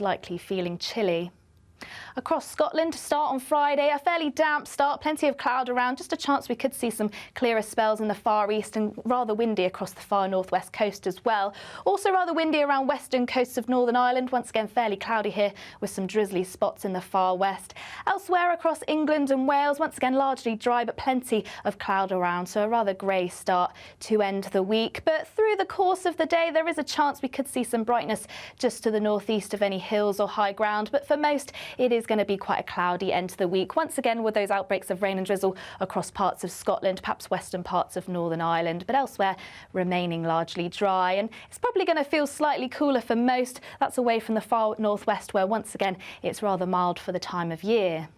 likely feeling chilly. Across Scotland to start on Friday, a fairly damp start, plenty of cloud around, just a chance we could see some clearer spells in the far east and rather windy across the far northwest coast as well. Also rather windy around western coasts of Northern Ireland, once again fairly cloudy here with some drizzly spots in the far west. Elsewhere across England and Wales, once again largely dry but plenty of cloud around, so a rather grey start to end the week. But through the course of the day there is a chance we could see some brightness just to the northeast of any hills or high ground, but for most it is going to be quite a cloudy end to the week, once again with those outbreaks of rain and drizzle across parts of Scotland, perhaps western parts of Northern Ireland, but elsewhere remaining largely dry. And it's probably going to feel slightly cooler for most. That's away from the far northwest where once again it's rather mild for the time of year.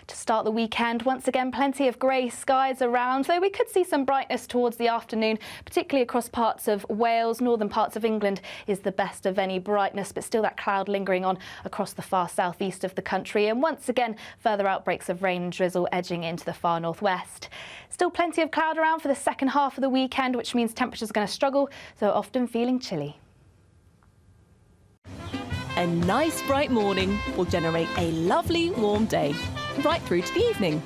To start the weekend, once again plenty of grey skies around, though we could see some brightness towards the afternoon, particularly across parts of Wales. Northern parts of England is the best of any brightness, but still that cloud lingering on across the far southeast of the country, and once again further outbreaks of rain and drizzle edging into the far northwest. Still plenty of cloud around for the second half of the weekend, which means temperatures are going to struggle, so often feeling chilly. A nice bright morning will generate a lovely warm day, right through to the evening.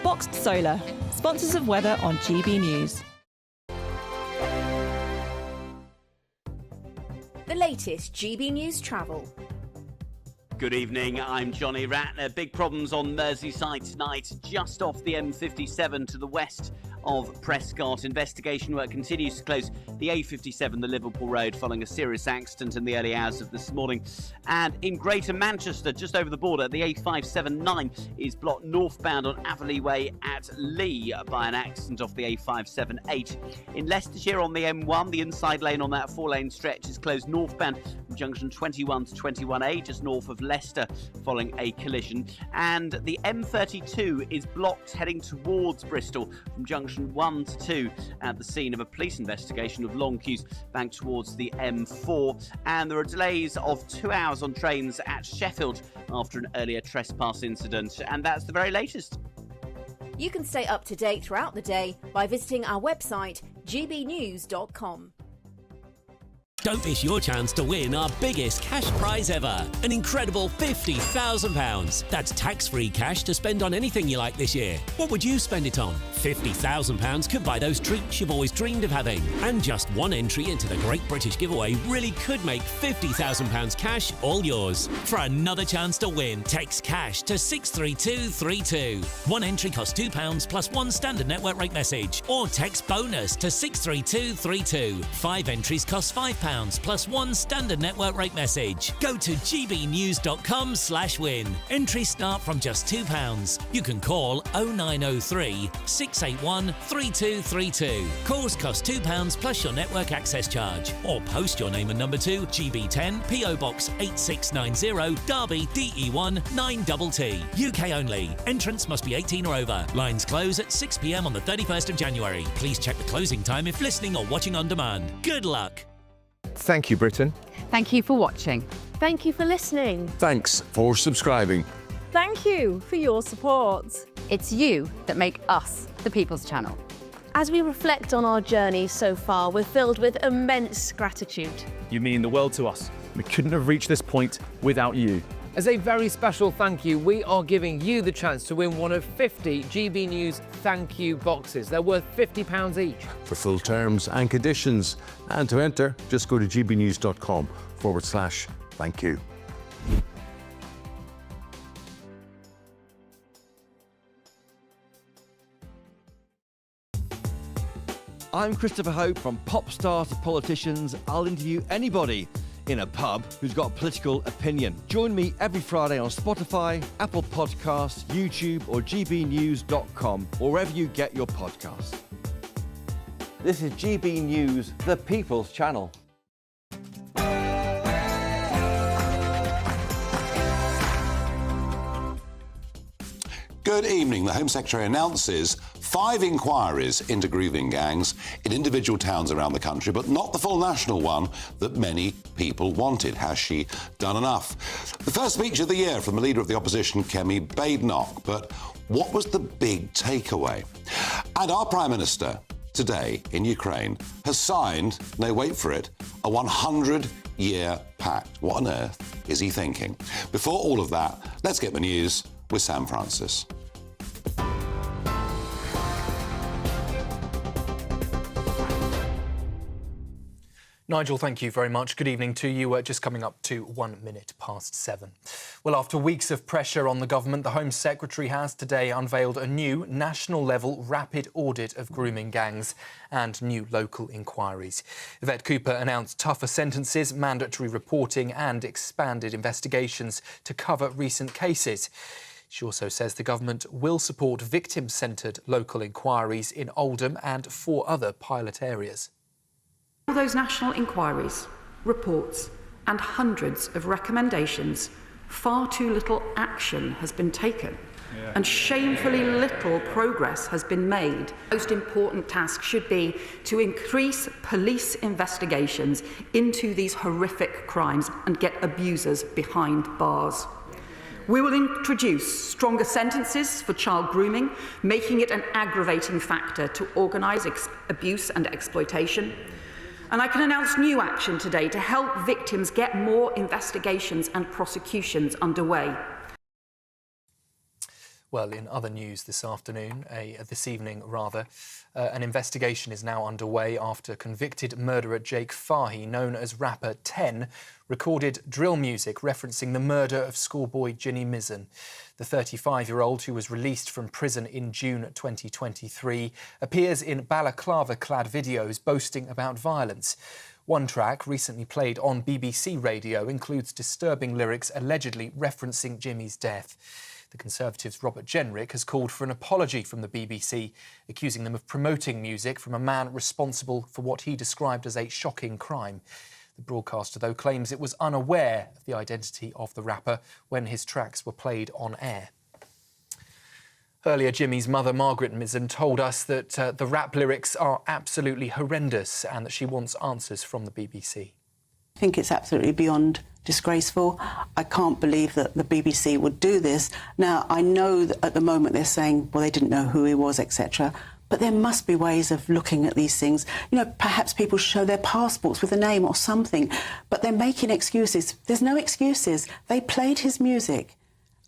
Boxed Solar, sponsors of weather on GB News. The latest GB News travel. Good evening, I'm Johnny Ratner. Big problems on Merseyside tonight, just off the M57 to the west of Prescott. Investigation work continues to close the A57, the Liverpool Road, following a serious accident in the early hours of this morning. And in Greater Manchester, just over the border, the A579 is blocked northbound on Averley Way at Lee by an accident off the A578. In Leicestershire on the M1, the inside lane on that four-lane stretch is closed northbound from junction 21 to 21A, just north of Leicester, following a collision. And the M32 is blocked heading towards Bristol from junction 1 to 2 at the scene of a police investigation of long queues back towards the M4. And there are delays of 2 hours on trains at Sheffield after an earlier trespass incident. And that's the very latest. You can stay up to date throughout the day by visiting our website gbnews.com. Don't miss your chance to win our biggest cash prize ever, an incredible £50,000. That's tax-free cash to spend on anything you like this year. What would you spend it on? £50,000 could buy those treats you've always dreamed of having. And just one entry into the Great British Giveaway really could make £50,000 cash all yours. For another chance to win, text cash to 63232. One entry costs £2 plus one standard network rate message. Or text bonus to 63232. 5 entries cost £5 plus one standard network rate message. Go to gbnews.com/win. Entries start from just £2. You can call 0903 681 3232. Calls cost £2 plus your network access charge. Or post your name and number to GB10 PO Box 8690 Derby DE1 9TT. UK only. Entrance must be 18 or over. Lines close at 6 p.m. on the 31st of January. Please check the closing time if listening or watching on demand. Good luck. Thank you, Britain. Thank you for watching. Thank you for listening. Thanks for subscribing. Thank you for your support. It's you that make us the People's Channel. As we reflect on our journey so far, we're filled with immense gratitude. You mean the world to us. We couldn't have reached this point without you. As a very special thank you, we are giving you the chance to win one of 50 GB News thank you boxes. They're worth £50 each. For full terms and conditions, and to enter, just go to gbnews.com/thank you. I'm Christopher Hope. From pop star to politicians, I'll interview anybody in a pub who's got a political opinion. Join me every Friday on Spotify, Apple Podcasts, YouTube or gbnews.com, or wherever you get your podcasts. This is GB News, the People's Channel. Good evening. The Home Secretary announces 5 inquiries into grooming gangs in individual towns around the country, but not the full national one that many people wanted. Has she done enough? The first speech of the year from the Leader of the Opposition, Kemi Badenoch. But what was the big takeaway? And our Prime Minister today in Ukraine has signed, no, wait for it, a 100-year pact. What on earth is he thinking? Before all of that, let's get the news with Sam Francis. Nigel, thank you very much. Good evening to you. Just coming up to 1 minute past 7. Well, after weeks of pressure on the government, the Home Secretary has today unveiled a new national-level rapid audit of grooming gangs and new local inquiries. Yvette Cooper announced tougher sentences, mandatory reporting and expanded investigations to cover recent cases. She also says the government will support victim-centred local inquiries in Oldham and 4 other pilot areas. All those national inquiries, reports and hundreds of recommendations, far too little action has been taken and shamefully little progress has been made. The most important task should be to increase police investigations into these horrific crimes and get abusers behind bars. We will introduce stronger sentences for child grooming, making it an aggravating factor to organise abuse and exploitation. And I can announce new action today to help victims get more investigations and prosecutions underway. Well, in other news this evening, an investigation is now underway after convicted murderer Jake Fahey, known as rapper 10, recorded drill music referencing the murder of schoolboy Ginny Mizzen. The 35-year-old, who was released from prison in June 2023, appears in balaclava-clad videos boasting about violence. One track recently played on BBC Radio includes disturbing lyrics allegedly referencing Jimmy's death. The Conservatives' Robert Jenrick has called for an apology from the BBC, accusing them of promoting music from a man responsible for what he described as a shocking crime. The broadcaster, though, claims it was unaware of the identity of the rapper when his tracks were played on air. Earlier, Jimmy's mother, Margaret Mizzen, told us that the rap lyrics are absolutely horrendous and that she wants answers from the BBC. I think it's absolutely beyond disgraceful. I can't believe that the BBC would do this. Now, I know that at the moment they're saying, well, they didn't know who he was, etc. But there must be ways of looking at these things. You know, perhaps people show their passports with a name or something, but they're making excuses. There's no excuses. They played his music,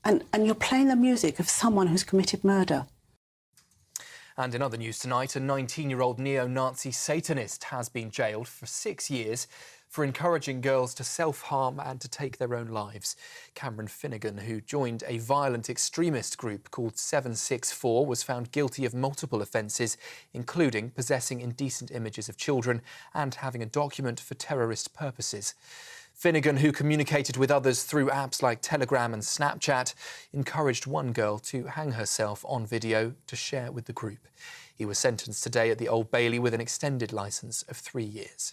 and you're playing the music of someone who's committed murder. And in other news tonight, a 19-year-old neo-Nazi Satanist has been jailed for 6 years for encouraging girls to self-harm and to take their own lives. Cameron Finnegan, who joined a violent extremist group called 764, was found guilty of multiple offences, including possessing indecent images of children and having a document for terrorist purposes. Finnegan, who communicated with others through apps like Telegram and Snapchat, encouraged one girl to hang herself on video to share with the group. He was sentenced today at the Old Bailey with an extended licence of 3 years.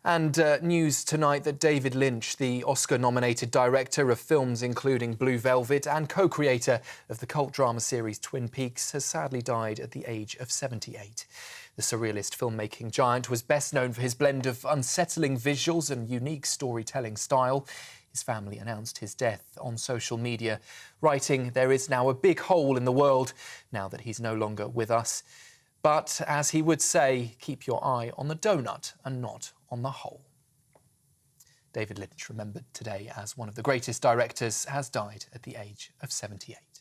And news tonight that David Lynch, the Oscar-nominated director of films including Blue Velvet and co-creator of the cult drama series Twin Peaks, has sadly died at the age of 78. The surrealist filmmaking giant was best known for his blend of unsettling visuals and unique storytelling style. His family announced his death on social media, writing, "There is now a big hole in the world now that he's no longer with us. But, as he would say, keep your eye on the donut and not on the hole." David Lynch, remembered today as one of the greatest directors, has died at the age of 78.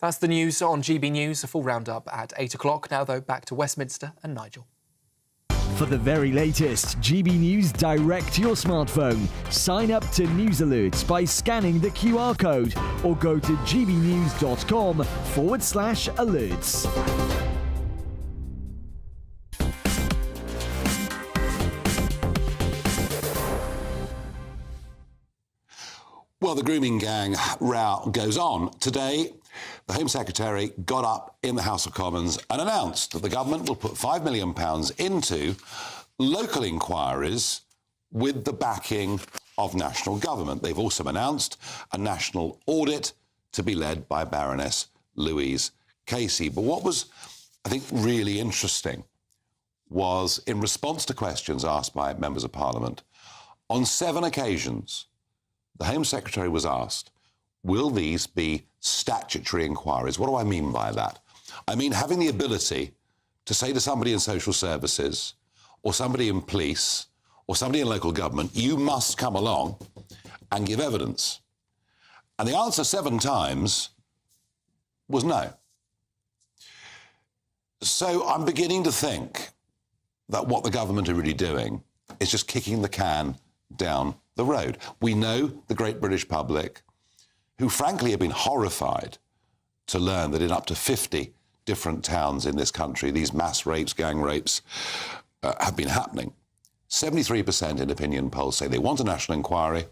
That's the news on GB News. A full roundup at 8 o'clock. Now, though, back to Westminster and Nigel. For the very latest GB News direct to your smartphone, sign up to News Alerts by scanning the QR code or go to gbnews.com/alerts. Well, the grooming gang row goes on. Today, the Home Secretary got up in the House of Commons and announced that the government will put £5 million into local inquiries with the backing of national government. They've also announced a national audit to be led by Baroness Louise Casey. But what was, I think, really interesting was, in response to questions asked by members of Parliament, on 7 occasions, the Home Secretary was asked will these be statutory inquiries? What do I mean by that? I mean having the ability to say to somebody in social services or somebody in police or somebody in local government, you must come along and give evidence. And the answer 7 times was no. So I'm beginning to think that what the government are really doing is just kicking the can down the road. We know the great British public, who frankly have been horrified to learn that in up to 50 different towns in this country, these mass rapes, gang rapes, have been happening. 73% in opinion polls say they want a national inquiry.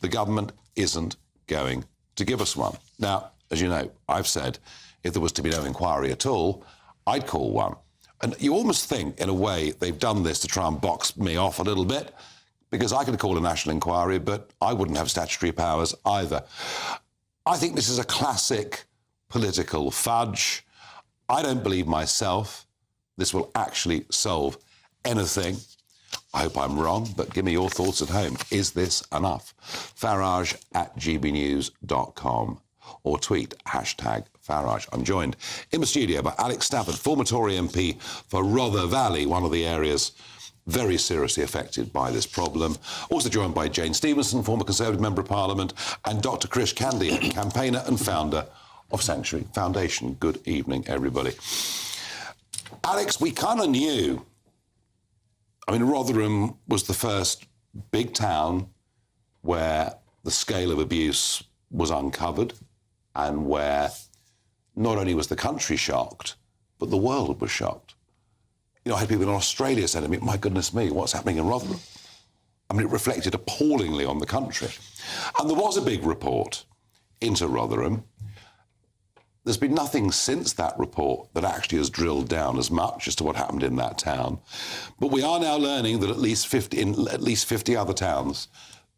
The government isn't going to give us one. Now, as you know, I've said if there was to be no inquiry at all, I'd call one. And you almost think, in a way, they've done this to try and box me off a little bit, because I could call a national inquiry, but I wouldn't have statutory powers either. I think this is a classic political fudge. I don't believe myself this will actually solve anything. I hope I'm wrong, but give me your thoughts at home. Is this enough? Farage at gbnews.com or tweet #Farage. I'm joined in the studio by Alex Stafford, former Tory MP for Rother Valley, one of the areas very seriously affected by this problem. Also joined by Jane Stevenson, former Conservative Member of Parliament, and Dr. Krish Kandia, campaigner and founder of Sanctuary Foundation. Good evening, everybody. Alex, we kind of knew. I mean, Rotherham was the first big town where the scale of abuse was uncovered and where not only was the country shocked, but the world was shocked. You know, I had people in Australia saying to me, my goodness me, what's happening in Rotherham? I mean, it reflected appallingly on the country. And there was a big report into Rotherham. There's been nothing since that report that actually has drilled down as much as to what happened in that town. But we are now learning that in at least 50 other towns,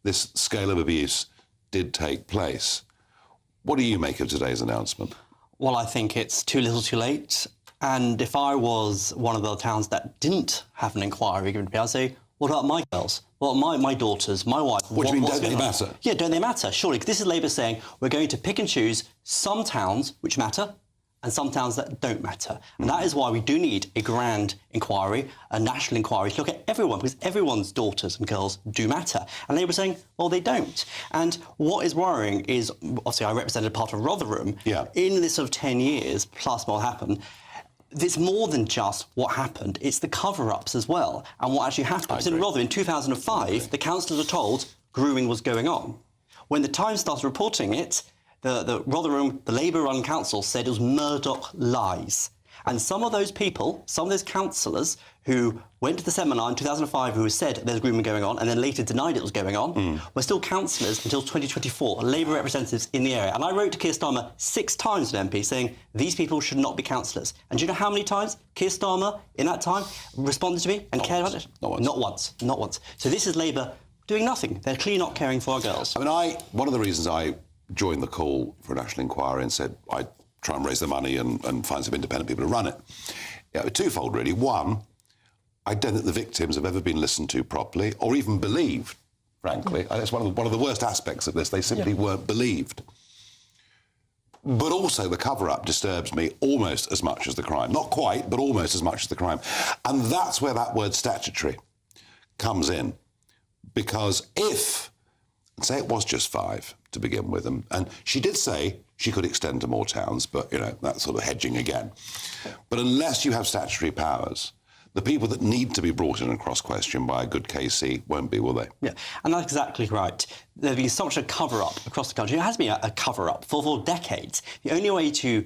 this scale of abuse did take place. What do you make of today's announcement? Well, I think it's too little too late. And if I was one of the towns that didn't have an inquiry given to me, I'd say, what about my girls? Well, my daughters, my wife... What do you mean, don't they matter? Yeah, don't they matter? Surely, 'cause this is Labour saying we're going to pick and choose some towns which matter and some towns that don't matter. And that is why we do need a grand inquiry, a national inquiry, to look at everyone, because everyone's daughters and girls do matter. And Labour saying, well, they don't. And what is worrying is, obviously, I represented part of Rotherham. Yeah. In this sort of 10 years, plus what happened, it's more than just what happened, it's the cover-ups as well, and what actually happened. Because in Rotherham, in 2005, the councillors were told grooming was going on. When the Times started reporting it, the Rotherham, the Labour-run council said it was Murdoch lies. And some of those people, some of those councillors who went to the seminar in 2005 who said there's grooming going on and then later denied it was going on, were still councillors until 2024, Labour representatives in the area. And I wrote to Keir Starmer 6 times as an MP saying these people should not be councillors. And do you know how many times Keir Starmer in that time responded to me and cared about it? Not once. Not once. So this is Labour doing nothing. They're clearly not caring for our girls. I mean, one of the reasons I joined the call for a national inquiry and said I'd try and raise the money and find some independent people to run it. Yeah, twofold, really. One, I don't think the victims have ever been listened to properly or even believed, frankly. That's one of the worst aspects of this. They simply weren't believed. But also the cover-up disturbs me almost as much as the crime. Not quite, but almost as much as the crime. And that's where that word statutory comes in. Because if, say it was just 5 to begin with, and she did say she could extend to more towns, but, you know, that's sort of hedging again. But unless you have statutory powers, the people that need to be brought in and cross-questioned by a good KC won't be, will they? Yeah, and that's exactly right. There's been such a cover-up across the country. It has been a cover-up for decades. The only way to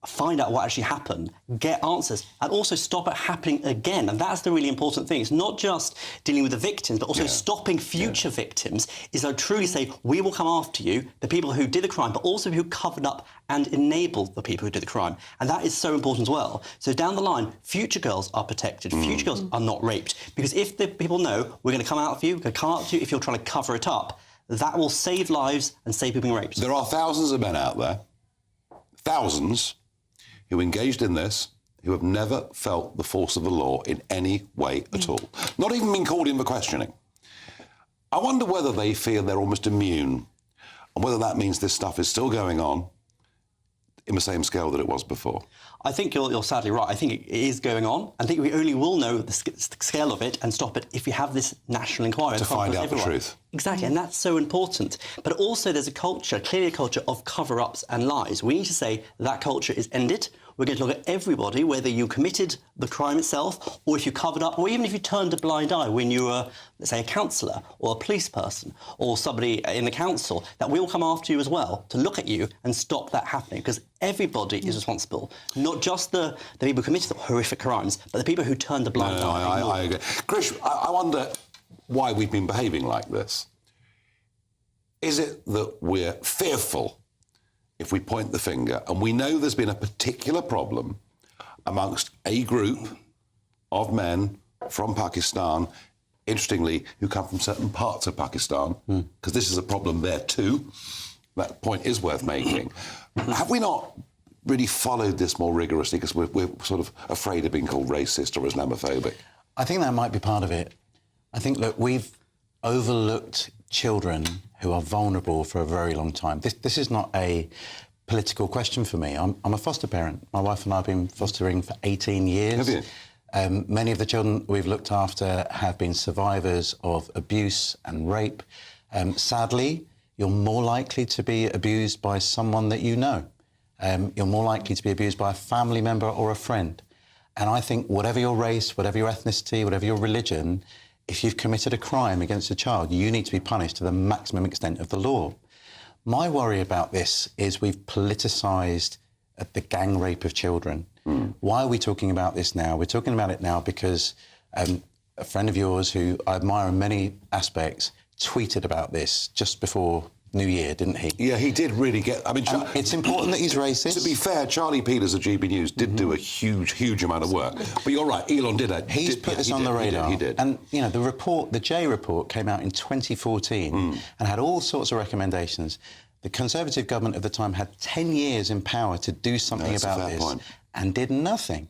find out what actually happened, get answers, and also stop it happening again. And that's the really important thing. It's not just dealing with the victims, but also stopping future victims, is to truly say, we will come after you, the people who did the crime, but also who covered up and enabled the people who did the crime. And that is so important as well. So down the line, future girls are protected. Future girls are not raped. Because if the people know, we're going to come out for you, we're going to come out for you if you're trying to cover it up, that will save lives and save people being raped. There are thousands of men out there, thousands, who engaged in this, who have never felt the force of the law in any way at all. Not even been called in for questioning. I wonder whether they feel they're almost immune, and whether that means this stuff is still going on in the same scale that it was before. I think you're sadly right. I think it is going on. I think we only will know the scale of it and stop it if we have this national inquiry. To find out the truth. Exactly, and that's so important. But also there's clearly a culture of cover-ups and lies. We need to say that culture is ended. We're going to look at everybody, whether you committed the crime itself or if you covered up, or even if you turned a blind eye when you were, let's say, a councillor or a police person or somebody in the council, that we will come after you as well to look at you and stop that happening, because everybody is responsible, not just the people who committed the horrific crimes, but the people who turned a blind eye. I agree. Krish, I wonder why we've been behaving like this. Is it that we're fearful if we point the finger, and we know there's been a particular problem amongst a group of men from Pakistan, interestingly, who come from certain parts of Pakistan, because this is a problem there too. That point is worth making. Have we not really followed this more rigorously because we're sort of afraid of being called racist or Islamophobic? I think that might be part of it. I think, look, we've overlooked children who are vulnerable for a very long time. This is not a political question for me. I'm a foster parent. My wife and I have been fostering for 18 years. Have you? Many of the children we've looked after have been survivors of abuse and rape. Sadly, you're more likely to be abused by someone that you know. You're more likely to be abused by a family member or a friend. And I think whatever your race, whatever your ethnicity, whatever your religion, if you've committed a crime against a child, you need to be punished to the maximum extent of the law. My worry about this is we've politicised the gang rape of children. Why are we talking about this now? We're talking about it now because a friend of yours who I admire in many aspects tweeted about this just before New Year, didn't he? Yeah, he did really get... I mean, it's important that he's racist. To be fair, Charlie Peters of GB News did do a huge amount of work. But you're right, Elon did it. He's put this on the radar. He did. And, you know, the J report came out in 2014 and had all sorts of recommendations. The Conservative government at the time had 10 years in power to do something about this and did nothing.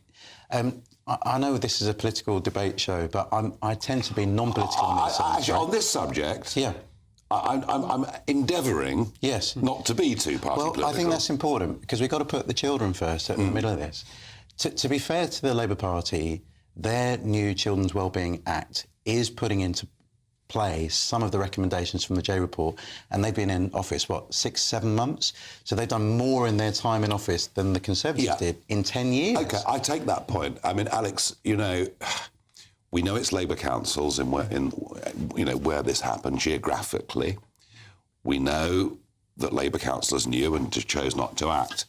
I know this is a political debate show, but I tend to be non-political on this subject. Actually, on this subject... Yeah. I'm endeavouring not to be too party political. I think that's important, because we've got to put the children first at the middle of this. To be fair to the Labour Party, their new Children's Wellbeing Act is putting into play some of the recommendations from the J report, and they've been in office, 6-7 months? So they've done more in their time in office than the Conservatives did in 10 years. OK, I take that point. I mean, Alex, you know... We know it's Labour councils in where this happened geographically. We know that Labour councillors knew and just chose not to act.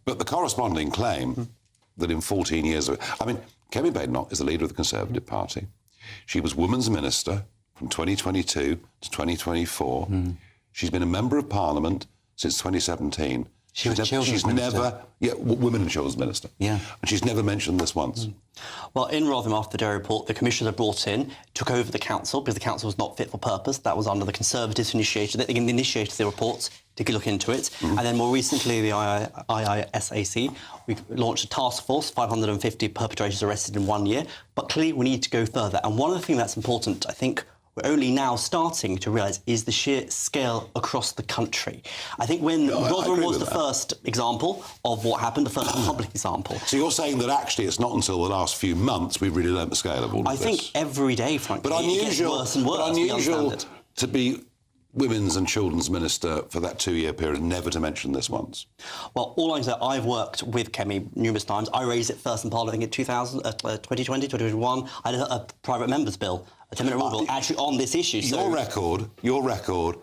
But the corresponding claim that in 14 years... I mean, Kemi Badenoch is the leader of the Conservative Party. She was Women's Minister from 2022 to 2024. She's been a Member of Parliament since 2017. She's never... Yeah, Women and Children's Minister. Yeah. And she's never mentioned this once. Well, in Rotherham, after the Day report, the Commissioner brought in, took over the council, because the council was not fit for purpose. That was under the Conservatives who initiated it. They initiated the reports to look into it. And then more recently, the IISAC, we launched a task force, 550 perpetrators arrested in 1 year. But clearly, we need to go further. And one of the things that's important, I think, we're only now starting to realise is the sheer scale across the country. I think when Rotherham was the first example of what happened, the first public example. So you're saying that actually it's not until the last few months we've really learnt the scale of all of this? I think every day, frankly, but unusual, it gets worse and worse. But unusual to be Women's and Children's Minister for that 2-year period, never to mention this once. Well, all I can say, I've worked with Kemi numerous times. I raised it first in Parliament, I think, in 2020, 2021. I did a private member's bill, a 10-minute rule bill, actually on this issue. Your record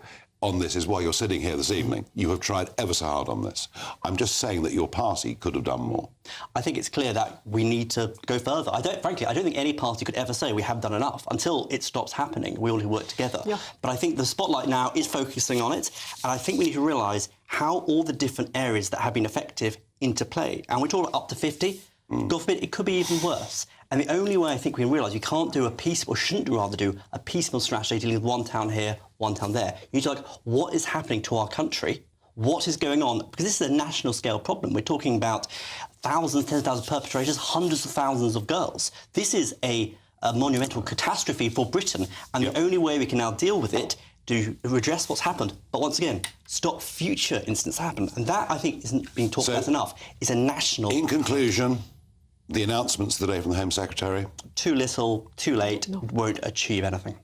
on this is why you're sitting here this evening. You have tried ever so hard on this. I'm just saying that your party could have done more. I think it's clear that we need to go further. Frankly, I don't think any party could ever say we have done enough. Until it stops happening, we all need to work together. Yeah. But I think the spotlight now is focusing on it, and I think we need to realise how all the different areas that have been effective interplay. And we're talking up to 50. God forbid, it could be even worse. And the only way I think we realise you can't do a peaceful, or shouldn't rather do a piecemeal strategy dealing with one town here, one town there. You need to what is happening to our country? What is going on? Because this is a national scale problem. We're talking about thousands, tens of thousands of perpetrators, hundreds of thousands of girls. This is a monumental catastrophe for Britain. And the only way we can now deal with it to redress what's happened. But once again, stop future incidents happen. And that, I think, isn't being talked about enough. It's a national... In conclusion, the announcements today from the Home Secretary? Too little, too late, won't achieve anything.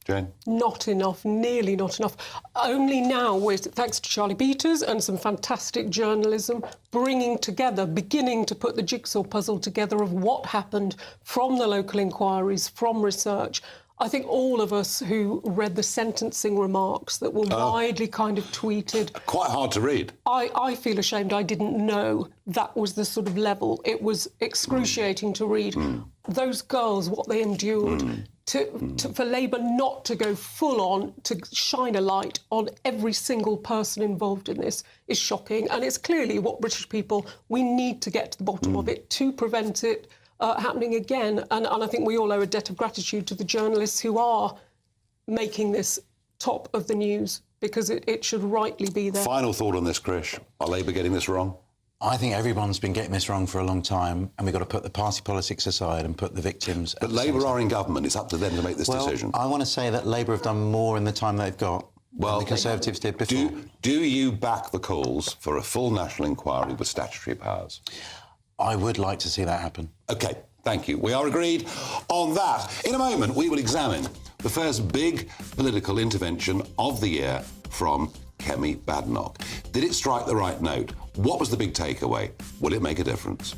Jane? Not enough, nearly not enough. Only now, thanks to Charlie Peters and some fantastic journalism, bringing together, beginning to put the jigsaw puzzle together of what happened from the local inquiries, from research. I think all of us who read the sentencing remarks that were widely kind of tweeted... Quite hard to read. I feel ashamed I didn't know that was the sort of level. It was excruciating to read. Those girls, what they endured, for Labour not to go full on, to shine a light on every single person involved in this is shocking. And it's clearly what British people, we need to get to the bottom of it to prevent it happening again. And I think we all owe a debt of gratitude to the journalists who are making this top of the news, because it should rightly be there. Final thought on this, Krish. Are Labour getting this wrong? I think everyone's been getting this wrong for a long time, and we've got to put the party politics aside and put the victims... But Labour are in government. It's up to them to make this decision. I want to say that Labour have done more in the time they've got than the Conservatives did before. Do you back the calls for a full national inquiry with statutory powers? I would like to see that happen. OK, thank you. We are agreed on that. In a moment, we will examine the first big political intervention of the year from Kemi Badenoch. Did it strike the right note? What was the big takeaway? Will it make a difference?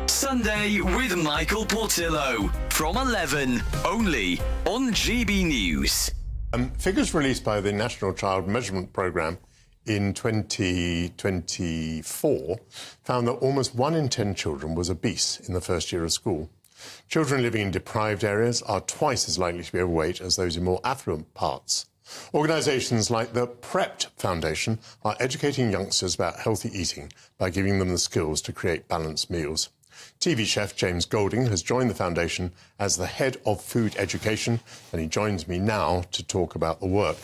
Sunday with Michael Portillo from 11, only on GB News. Figures released by the National Child Measurement Programme in 2024 found that almost 1 in 10 children was obese in the first year of school. Children living in deprived areas are twice as likely to be overweight as those in more affluent parts. Organisations like the Prepped Foundation are educating youngsters about healthy eating by giving them the skills to create balanced meals. TV chef James Golding has joined the foundation as the head of food education, and he joins me now to talk about the work.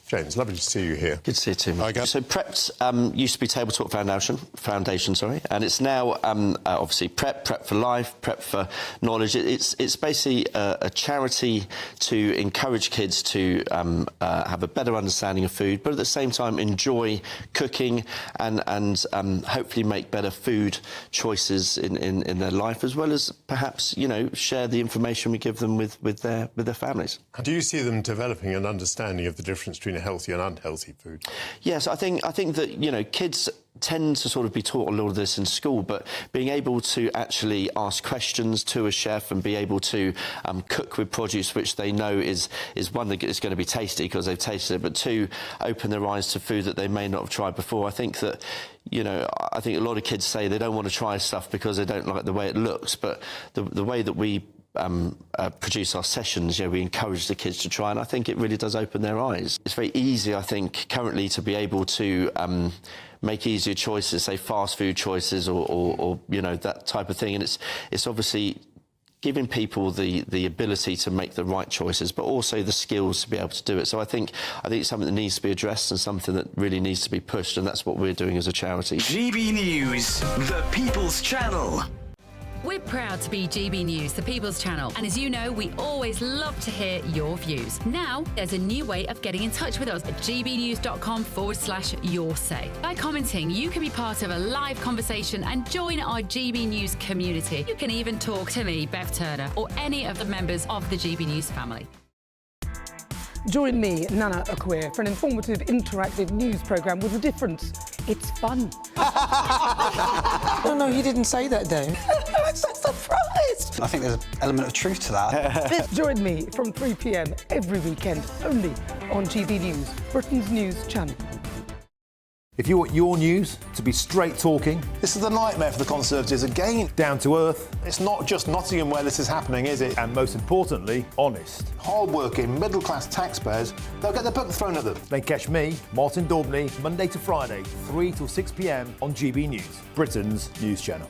James, lovely to see you here. Good to see you too, Mike. So Prepped used to be Table Talk Foundation, and it's now obviously Prep for Life, Prep for Knowledge. It's basically a charity to encourage kids to have a better understanding of food, but at the same time enjoy cooking and hopefully make better food choices in their life, as well as perhaps, you know, share the information we give them with their families. Do you see them developing an understanding of the difference between healthy and unhealthy food? Yes, I think that, you know, kids tend to sort of be taught a lot of this in school, but being able to actually ask questions to a chef and be able to cook with produce which they know is one, that it's going to be tasty because they've tasted it, but two, open their eyes to food that they may not have tried before. I think that, you know, I think a lot of kids say they don't want to try stuff because they don't like the way it looks, but the way that we produce our sessions, you know, we encourage the kids to try, and I think it really does open their eyes. It's very easy, I think, currently to be able to make easier choices, say fast food choices or you know, that type of thing, and it's obviously giving people the ability to make the right choices, but also the skills to be able to do it. So I think it's something that needs to be addressed and something that really needs to be pushed, and that's what we're doing as a charity. GB News, the People's Channel. We're proud to be GB News, the People's Channel. And as you know, we always love to hear your views. Now, there's a new way of getting in touch with us at gbnews.com/your-say. By commenting, you can be part of a live conversation and join our GB News community. You can even talk to me, Bev Turner, or any of the members of the GB News family. Join me, Nana Akwe, for an informative, interactive news programme with a difference. It's fun. No, he didn't say that, Dave. I'm so surprised. I think there's an element of truth to that. Join me from 3 p.m. every weekend, only on GB News, Britain's news channel. If you want your news to be straight talking... This is the nightmare for the Conservatives again. Down to earth. It's not just Nottingham where this is happening, is it? And most importantly, honest. Hard-working, middle-class taxpayers, they'll get their book thrown at them. Then catch me, Martin Daubney, Monday to Friday, 3 till 6 p.m. on GB News, Britain's news channel.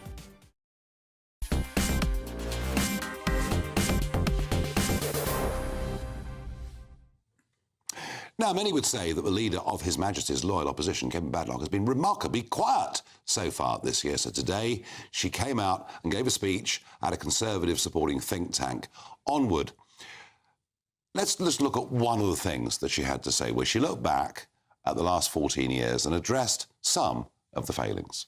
Now, many would say that the leader of His Majesty's loyal opposition, Kemi Badenoch, has been remarkably quiet so far this year. So today she came out and gave a speech at a Conservative supporting think tank. Onward. Let's look at one of the things that she had to say, where she looked back at the last 14 years and addressed some of the failings.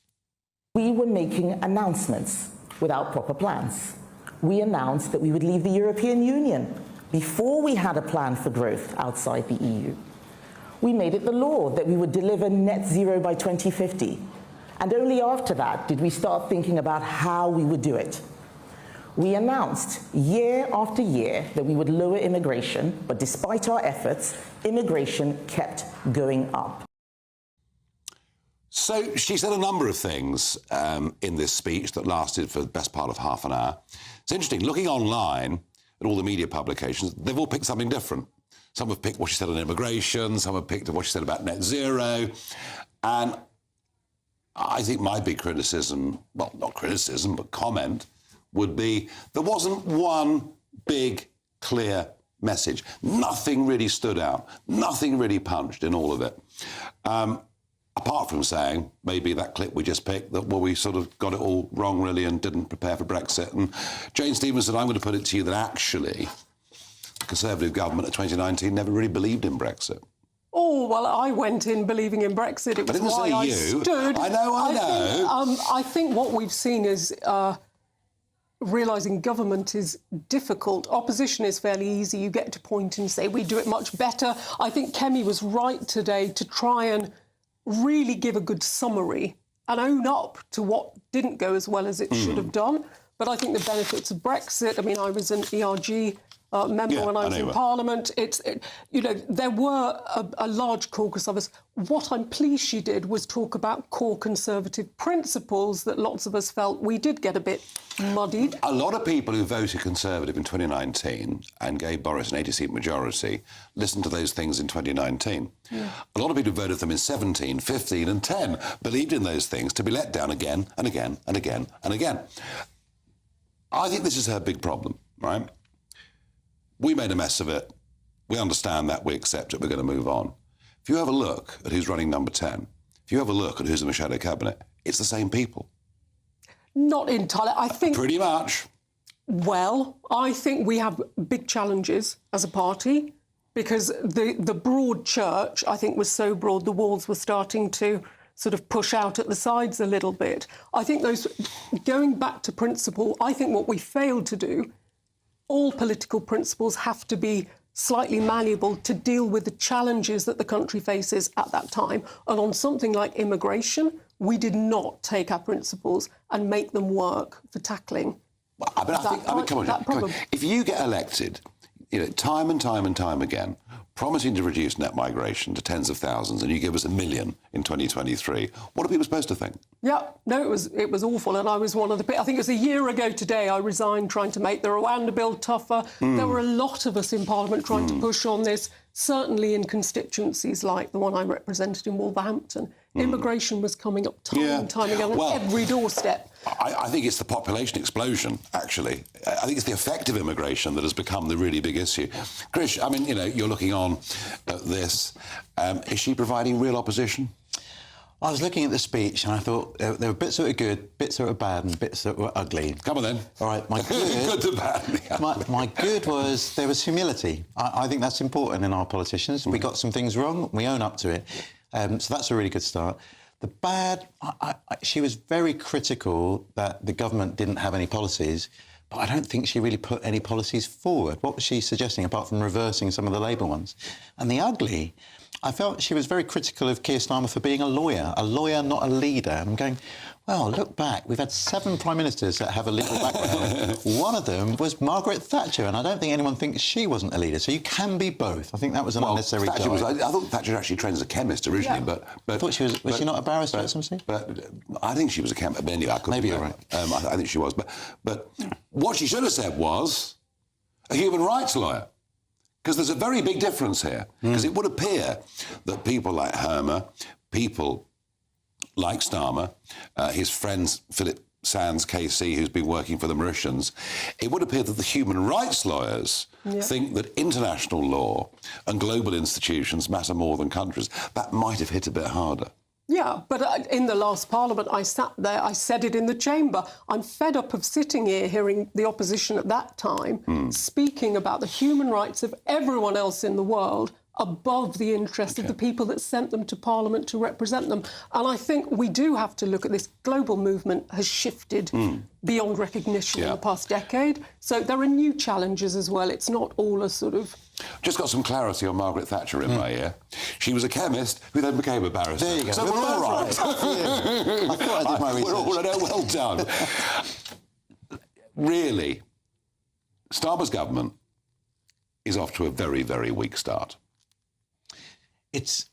We were making announcements without proper plans. We announced that we would leave the European Union before we had a plan for growth outside the EU. We made it the law that we would deliver net zero by 2050. And only after that did we start thinking about how we would do it. We announced year after year that we would lower immigration, but despite our efforts, immigration kept going up. So she said a number of things in this speech that lasted for the best part of half an hour. It's interesting, looking online at all the media publications, they've all picked something different. Some have picked what she said on immigration, some have picked what she said about net zero. And I think my big criticism, well, not criticism, but comment, would be there wasn't one big, clear message. Nothing really stood out. Nothing really punched in all of it. Apart from saying, maybe that clip we just picked, that, well, we sort of got it all wrong, really, and didn't prepare for Brexit. And Jane Stevens said, I'm going to put it to you that actually the Conservative government of 2019 never really believed in Brexit. Oh, well, I went in believing in Brexit. It was why I stood. I know. I think what we've seen is realising government is difficult. Opposition is fairly easy. You get to point and say, we do it much better. I think Kemi was right today to try and really give a good summary and own up to what didn't go as well as it should have done. But I think the benefits of Brexit, I mean, I was an ERG member when I was in Parliament. There were a large caucus of us. What I'm pleased she did was talk about core Conservative principles that lots of us felt we did get a bit muddied. A lot of people who voted Conservative in 2019 and gave Boris an 80-seat majority listened to those things in 2019. Yeah. A lot of people who voted them in 17, 15 and 10 believed in those things to be let down again and again and again and again. I think this is her big problem, right? We made a mess of it. We understand that. We accept it. We're going to move on. If you have a look at who's running number 10, if you have a look at who's in the shadow cabinet, it's the same people. Not entirely. I think... Pretty much. Well, I think we have big challenges as a party because the broad church, I think, was so broad the walls were starting to sort of push out at the sides a little bit. I think those... Going back to principle, I think what we failed to do, all political principles have to be slightly malleable to deal with the challenges that the country faces at that time. And on something like immigration, we did not take our principles and make them work for tackling that problem. If you get elected, time and time and time again, promising to reduce net migration to tens of thousands, and you give us 1 million in 2023, what are people supposed to think? Yeah, no, it was awful, and I was one of the... I think it was a year ago today I resigned trying to make the Rwanda bill tougher. There were a lot of us in Parliament trying to push on this, certainly in constituencies like the one I represented in Wolverhampton. Immigration was coming up time and time again on every doorstep. I think it's the population explosion, actually. I think it's the effect of immigration that has become the really big issue. Krish, I mean, you're looking on at this. Is she providing real opposition? I was looking at the speech and I thought there were bits that were good, bits that were bad and bits that were ugly. Come on then. All right, my good... good to bad. my good was there was humility. I think that's important in our politicians. We got some things wrong, we own up to it. So that's a really good start. The bad, she was very critical that the government didn't have any policies, but I don't think she really put any policies forward. What was she suggesting, apart from reversing some of the Labour ones? And the ugly, I felt she was very critical of Keir Starmer for being a lawyer, not a leader. I'm going, well, look back. We've had 7 prime ministers that have a legal background. One of them was Margaret Thatcher, and I don't think anyone thinks she wasn't a leader. So you can be both. I think that was an unnecessary I thought Thatcher actually trained as a chemist originally, but I thought she was she not a barrister at some stage? But I think she was a chemist. Anyway, I couldn't. Maybe you're right. I think she was. But what she should have said was a human rights lawyer. Because there's a very big difference here. Because it would appear that people like Hermer, people like Starmer, his friends Philip Sands, KC, who's been working for the Mauritians, it would appear that the human rights lawyers think that international law and global institutions matter more than countries. That might have hit a bit harder. Yeah, but in the last Parliament, I sat there, I said it in the chamber. I'm fed up of sitting here hearing the opposition at that time speaking about the human rights of everyone else in the world above the interest of the people that sent them to Parliament to represent them. And I think we do have to look at this. Global movement has shifted beyond recognition in the past decade. So there are new challenges as well. It's not all a sort of... Just got some clarity on Margaret Thatcher in my ear. She was a chemist who then became a barrister. There you go. So we're all right. I thought I did my research. We're all right. Well done. Really, Starmer's government is off to a very, very weak start. It's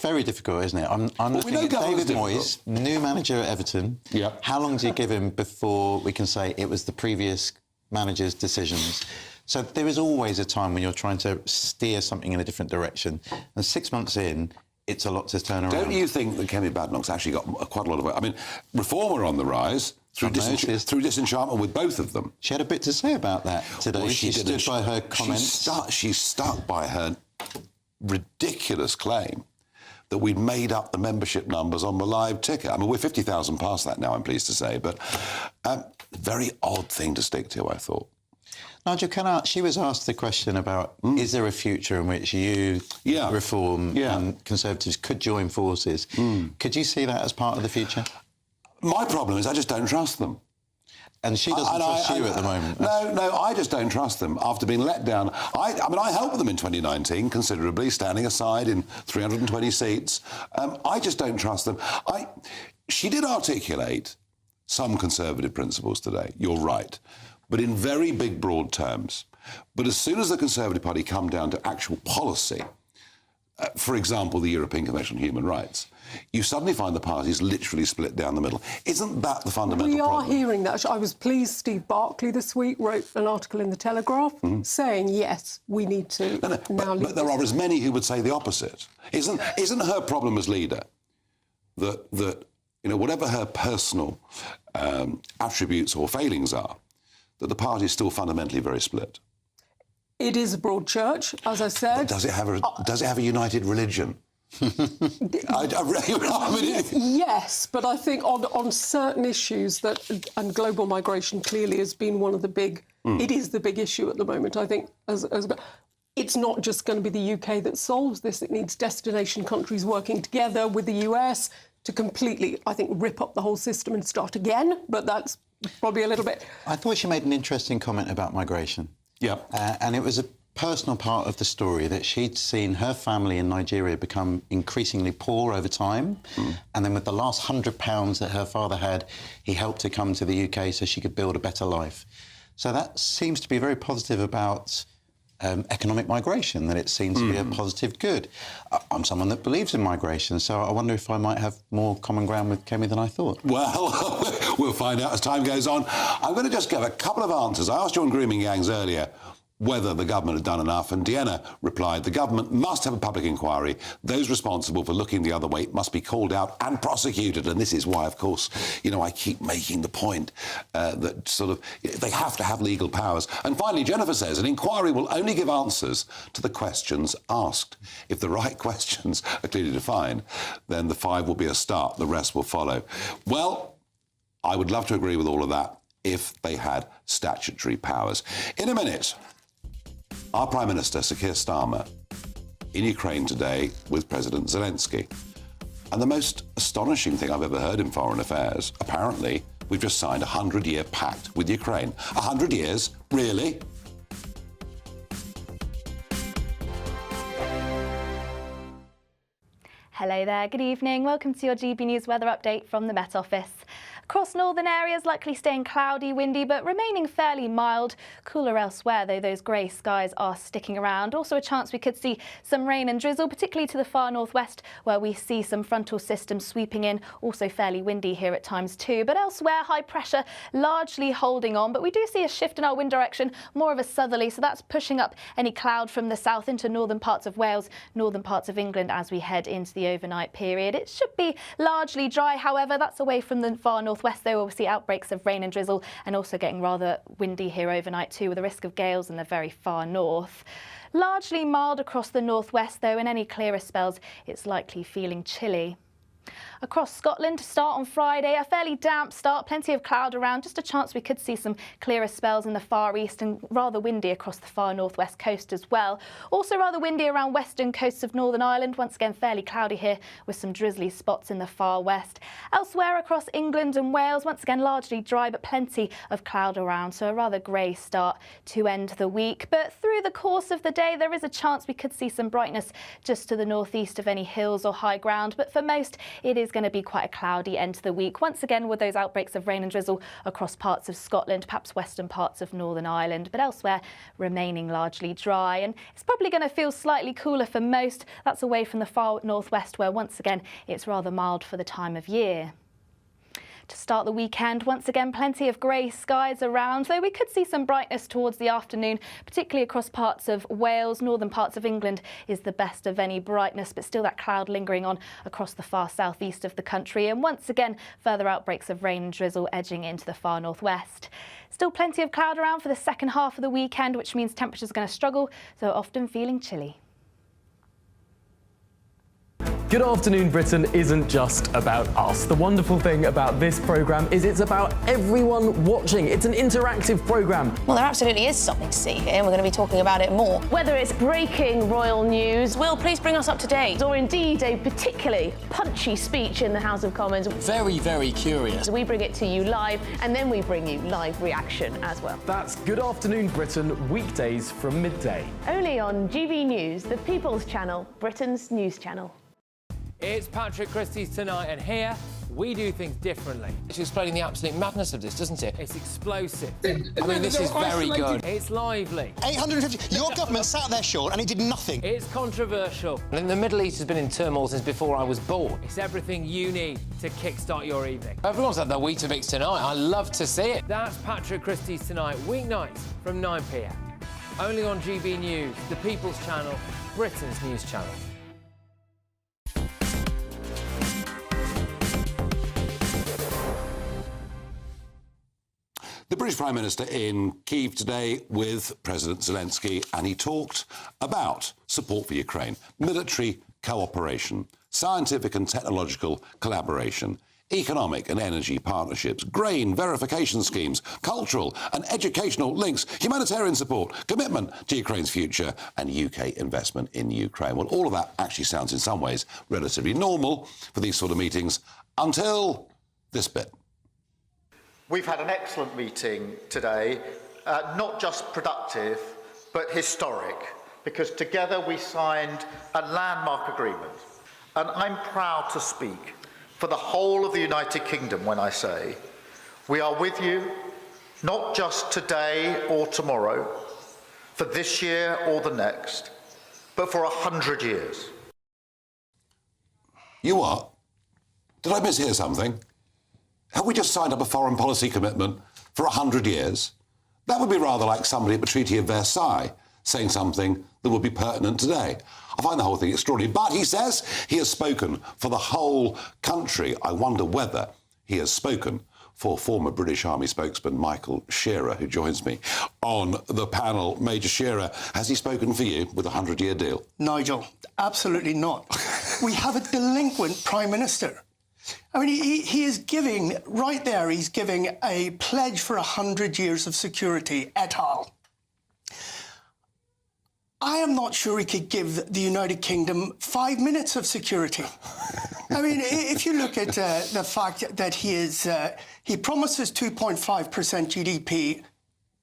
very difficult, isn't it? I'm looking at David Moyes, new manager at Everton. Yeah. How long do you give him before we can say it was the previous manager's decisions? So there is always a time when you're trying to steer something in a different direction. And 6 months in, it's a lot to turn around. Don't you think that Kemi Badenoch's actually got quite a lot of... I mean, Reform are on the rise through disenchantment with both of them. She had a bit to say about that today. Well, she stood by her comments. She's stuck by her ridiculous claim that we'd made up the membership numbers on the live ticker. I mean, we're 50,000 past that now, I'm pleased to say, but very odd thing to stick to, I thought. Nigel, she was asked the question about is there a future in which you, Reform and Conservatives could join forces? Could you see that as part of the future? My problem is I just don't trust them. And she doesn't trust you at the moment. No, I just don't trust them after being let down. I mean, I helped them in 2019 considerably, standing aside in 320 seats. I just don't trust them. She did articulate some Conservative principles today, you're right, but in very big, broad terms. But as soon as the Conservative Party come down to actual policy, for example, the European Convention on Human Rights, you suddenly find the parties literally split down the middle. Isn't that the fundamental problem? We are hearing that. I was pleased Steve Barclay this week wrote an article in the Telegraph saying, yes, we need to now leave. But there are as many who would say the opposite. Isn't her problem as leader that whatever her personal attributes or failings are, that the party is still fundamentally very split? It is a broad church, as I said. But does it have a united religion? Yes, but I think on certain issues and global migration clearly has been one of the big. It is the big issue at the moment. I think it's not just going to be the UK that solves this. It needs destination countries working together with the US to completely, I think, rip up the whole system and start again. But that's probably a little bit. I thought she made an interesting comment about migration. Yeah. And it was a personal part of the story that she'd seen her family in Nigeria become increasingly poor over time. And then with the last £100 that her father had, he helped her come to the UK so she could build a better life. So that seems to be very positive about economic migration, that it seems to be a positive good. I'm someone that believes in migration, so I wonder if I might have more common ground with Kemi than I thought. Well, we'll find out as time goes on. I'm going to just give a couple of answers. I asked you on grooming gangs earlier whether the government had done enough, and Deanna replied, the government must have a public inquiry. Those responsible for looking the other way must be called out and prosecuted. And this is why, of course, I keep making the point that sort of they have to have legal powers. And finally, Jennifer says an inquiry will only give answers to the questions asked. If the right questions are clearly defined, then the 5 will be a start, the rest will follow. Well, I would love to agree with all of that if they had statutory powers. In a minute, our Prime Minister, Sir Keir Starmer, in Ukraine today with President Zelensky. And the most astonishing thing I've ever heard in foreign affairs, apparently, we've just signed a 100-year pact with Ukraine. 100 years? Really? Hello there, good evening. Welcome to your GB News weather update from the Met Office. Across northern areas, likely staying cloudy, windy, but remaining fairly mild. Cooler elsewhere, though those grey skies are sticking around. Also a chance we could see some rain and drizzle, particularly to the far northwest, where we see some frontal systems sweeping in. Also fairly windy here at times too. But elsewhere, high pressure largely holding on. But we do see a shift in our wind direction, more of a southerly, so that's pushing up any cloud from the south into northern parts of Wales, northern parts of England as we head into the overnight period. It should be largely dry, however, that's away from the far northwest, though we'll see outbreaks of rain and drizzle and also getting rather windy here overnight too, with a risk of gales in the very far north. Largely mild across the northwest, though in any clearer spells it's likely feeling chilly. Across Scotland to start on Friday, a fairly damp start, plenty of cloud around, just a chance we could see some clearer spells in the far east and rather windy across the far northwest coast as well. Also rather windy around western coasts of Northern Ireland, once again fairly cloudy here with some drizzly spots in the far west. Elsewhere across England and Wales, once again largely dry but plenty of cloud around, so a rather grey start to end the week. But through the course of the day there is a chance we could see some brightness just to the northeast of any hills or high ground, but for most it is going to be quite a cloudy end to the week, once again with those outbreaks of rain and drizzle across parts of Scotland, perhaps western parts of Northern Ireland, but elsewhere remaining largely dry. And it's probably going to feel slightly cooler for most. That's away from the far northwest where once again it's rather mild for the time of year. To start the weekend, once again plenty of grey skies around, though we could see some brightness towards the afternoon, particularly across parts of Wales. Northern parts of England is the best of any brightness, but still that cloud lingering on across the far southeast of the country, and once again further outbreaks of rain and drizzle edging into the far northwest. Still plenty of cloud around for the second half of the weekend, which means temperatures are going to struggle, so often feeling chilly. Good Afternoon Britain isn't just about us. The wonderful thing about this programme is it's about everyone watching. It's an interactive programme. Well, there absolutely is something to see here, and we're going to be talking about it more. Whether it's breaking royal news, Will, please bring us up to date. Or indeed a particularly punchy speech in the House of Commons. Very, very curious. We bring it to you live, and then we bring you live reaction as well. That's Good Afternoon Britain, weekdays from midday. Only on GB News, the People's Channel, Britain's news channel. It's Patrick Christie's Tonight, and here we do things differently. It's explaining the absolute madness of this, doesn't it? It's explosive. I mean, this is very good. It's lively. 850. Your government sat there, Sean, and it did nothing. It's controversial. And the Middle East has been in turmoil since before I was born. It's everything you need to kickstart your evening. Everyone's had their Weetabix tonight. I love to see it. That's Patrick Christie's Tonight, weeknights from 9 p.m. Only on GB News, the People's Channel, Britain's news channel. The British Prime Minister in Kyiv today with President Zelensky, and he talked about support for Ukraine, military cooperation, scientific and technological collaboration, economic and energy partnerships, grain verification schemes, cultural and educational links, humanitarian support, commitment to Ukraine's future and UK investment in Ukraine. Well, all of that actually sounds in some ways relatively normal for these sort of meetings until this bit. We've had an excellent meeting today, not just productive, but historic, because together we signed a landmark agreement. And I'm proud to speak for the whole of the United Kingdom when I say, we are with you, not just today or tomorrow, for this year or the next, but for 100 years. You what? Did I mishear something? Have we just signed up a foreign policy commitment for 100 years? That would be rather like somebody at the Treaty of Versailles saying something that would be pertinent today. I find the whole thing extraordinary. But he says he has spoken for the whole country. I wonder whether he has spoken for former British Army spokesman Michael Shearer, who joins me on the panel. Major Shearer, has he spoken for you with a 100-year deal? Nigel, absolutely not. We have a delinquent Prime Minister. I mean, he is giving, right there, he's giving a pledge for 100 years of security, et al. I am not sure he could give the United Kingdom 5 minutes of security. I mean, if you look at the fact that he promises 2.5% GDP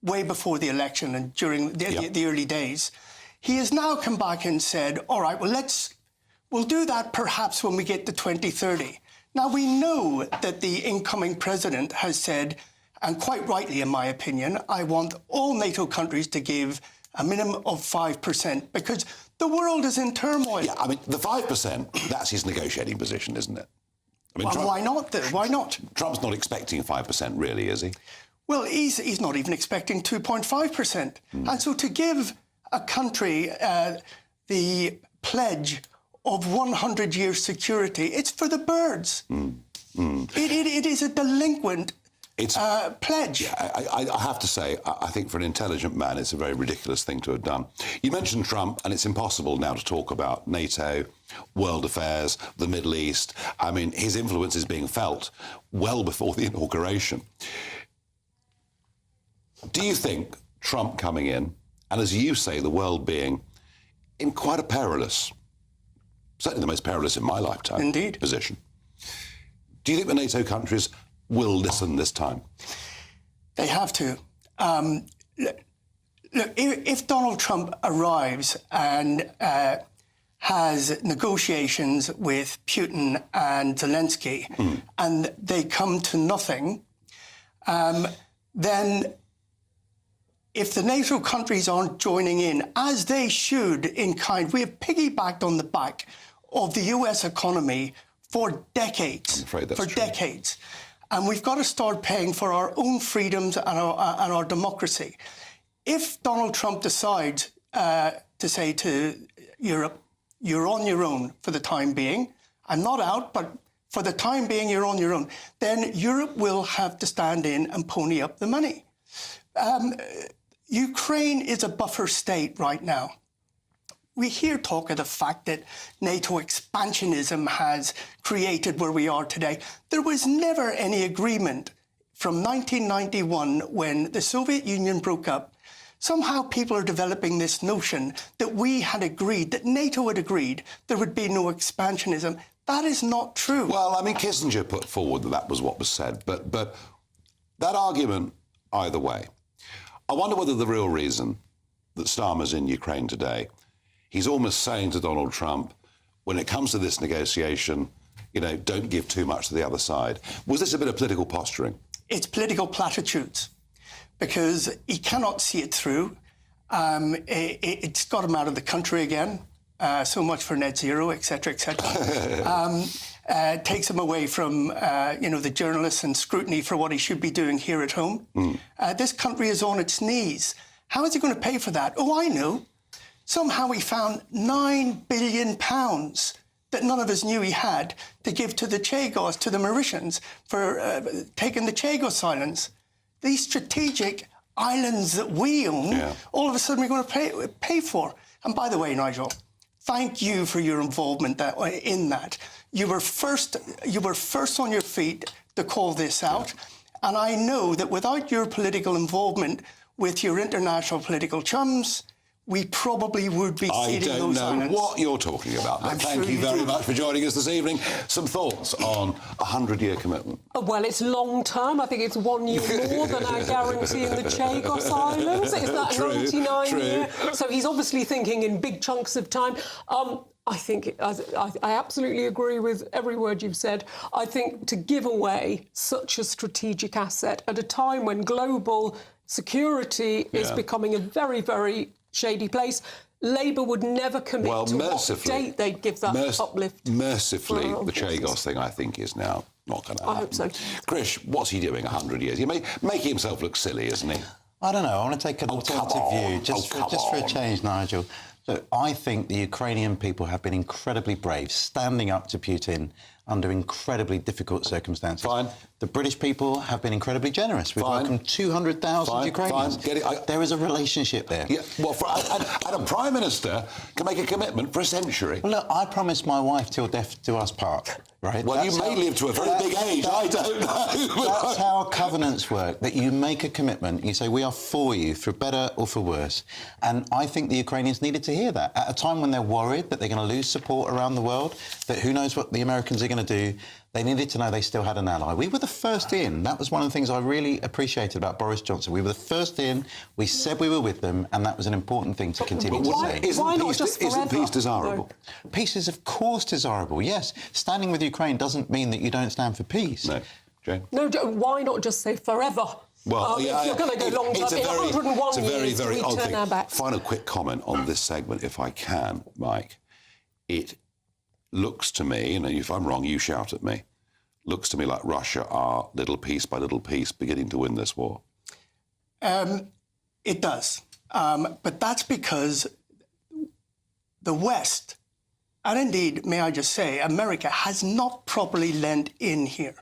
way before the election and during the early days, he has now come back and said, all right, well, we'll do that perhaps when we get to 2030. Now, we know that the incoming president has said, and quite rightly in my opinion, I want all NATO countries to give a minimum of 5%, because the world is in turmoil. Yeah, I mean, the 5%, that's his negotiating position, isn't it? I mean, well, why not, though? Why not? Trump's not expecting 5%, really, is he? Well, he's not even expecting 2.5%. And so to give a country the pledge of 100 years security, it's for the birds. It is a delinquent pledge. I have to say, I think for an intelligent man, it's a very ridiculous thing to have done. You mentioned Trump, and it's impossible now to talk about NATO, world affairs, the Middle East. I mean, his influence is being felt well before the inauguration. Do you think Trump coming in, and as you say, the world being in quite a perilous, certainly the most perilous in my lifetime, indeed, position, do you think the NATO countries will listen this time? They have to. Look, if Donald Trump arrives and has negotiations with Putin and Zelensky and they come to nothing, then if the NATO countries aren't joining in, as they should in kind, we have piggybacked on the back of the US economy for decades. I'm afraid that's for true. decades. And we've got to start paying for our own freedoms and our democracy. If Donald Trump decides to say to Europe, you're on your own for the time being, I'm not out, but for the time being, you're on your own, then Europe will have to stand in and pony up the money. Ukraine is a buffer state right now. We hear talk of the fact that NATO expansionism has created where we are today. There was never any agreement from 1991 when the Soviet Union broke up. Somehow people are developing this notion that we had agreed, that NATO had agreed there would be no expansionism. That is not true. Well, I mean, Kissinger put forward that that was what was said, but that argument, either way, I wonder whether the real reason that Starmer's in Ukraine today, he's almost saying to Donald Trump, when it comes to this negotiation, you know, don't give too much to the other side. Was this a bit of political posturing? It's political platitudes, because he cannot see it through. It's got him out of the country again. So much for net zero, et cetera, et cetera. Takes him away from, the journalists and scrutiny for what he should be doing here at home. This country is on its knees. How is he going to pay for that? Oh, I know. Somehow he found £9 billion that none of us knew he had to give to the Chagos, to the Mauritians, for taking the Chagos Islands. These strategic islands that we own, all of a sudden we're going to pay for. And by the way, Nigel, thank you for your involvement in that. You were first on your feet to call this out. And I know that without your political involvement with your international political chums, we probably would be ceding those islands. I don't know what you're talking about, but thank you very much for joining us this evening. Some thoughts on a 100-year commitment? Well, it's long term. I think it's 1 year more than our guarantee in the Chagos Islands. Is that 99 year? So he's obviously thinking in big chunks of time. I think I absolutely agree with every word you've said. I think to give away such a strategic asset at a time when global security is becoming a very, very shady place, Labour would never commit to what date they'd give that uplift. Mercifully, the Chagos thing, I think, is now not going to happen. I hope so. Krish, what's he doing 100 years? He's making himself look silly, isn't he? I don't know. I want to take an alternative view, just for a change, Nigel. Look, I think the Ukrainian people have been incredibly brave, standing up to Putin under incredibly difficult circumstances. Fine. The British people have been incredibly generous. We've welcomed 200,000 Ukrainians. Get it. There is a relationship there. Yeah, well, and a Prime Minister can make a commitment for a century. Well, look, I promised my wife till death do us part, right? Well, you may live to a very big age, I don't know. That's how covenants work, that you make a commitment, you say, we are for you, for better or for worse. And I think the Ukrainians needed to hear that. At a time when they're worried that they're going to lose support around the world, that who knows what the Americans are going to do, they needed to know they still had an ally. We were the first in. That was one of the things I really appreciated about Boris Johnson. We were the first in. We said we were with them, and that was an important thing to continue to say. Isn't peace desirable? No. Peace is, of course, desirable, yes. Standing with Ukraine doesn't mean that you don't stand for peace. No. Jane? No, why not just say forever? Well, if you're going to go long term, in 101 years, we turn our back. Final quick comment on this segment, if I can, Mike. It looks to me, and if I'm wrong, you shout at me, looks to me like Russia are, little piece by little piece, beginning to win this war. It does. But that's because the West, and indeed, may I just say, America has not properly lent in here.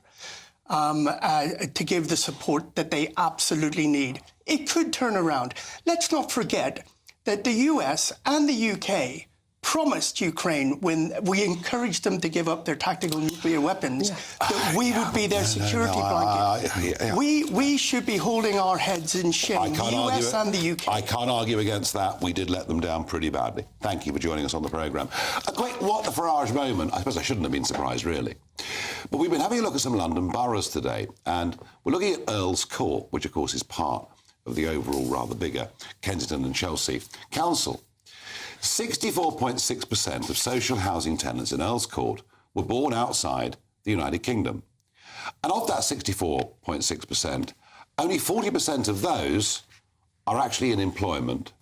to give the support that they absolutely need. It could turn around. Let's not forget that the US and the UK promised Ukraine, when we encouraged them to give up their tactical nuclear weapons, that we would be their security blanket. We should be holding our heads in shame, the US and the UK. I can't argue against that. We did let them down pretty badly. Thank you for joining us on the programme. A quick what the Farage moment. I suppose I shouldn't have been surprised, really. But we've been having a look at some London boroughs today, and we're looking at Earl's Court, which, of course, is part of the overall rather bigger Kensington and Chelsea Council. 64.6% of social housing tenants in Earl's Court were born outside the United Kingdom. And of that 64.6%, only 40% of those are actually in employment.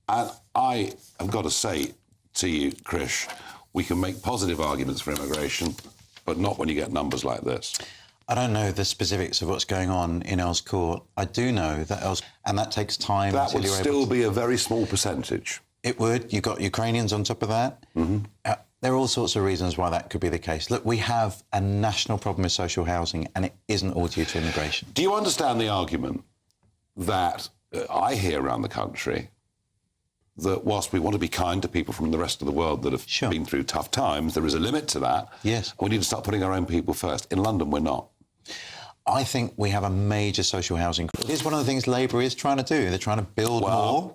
And I have got to say to you, Krish, we can make positive arguments for immigration, but not when you get numbers like this. I don't know the specifics of what's going on in Earl's Court. I do know that and that takes time. That would still be a very small percentage. It would. You've got Ukrainians on top of that. There are all sorts of reasons why that could be the case. Look, we have a national problem with social housing, and it isn't all due to immigration. Do you understand the argument that I hear around the country, that whilst we want to be kind to people from the rest of the world that have been through tough times, there is a limit to that? Yes. We need to start putting our own people first. In London, we're not. I think we have a major social housing. It is one of the things Labour is trying to do. They're trying to build more.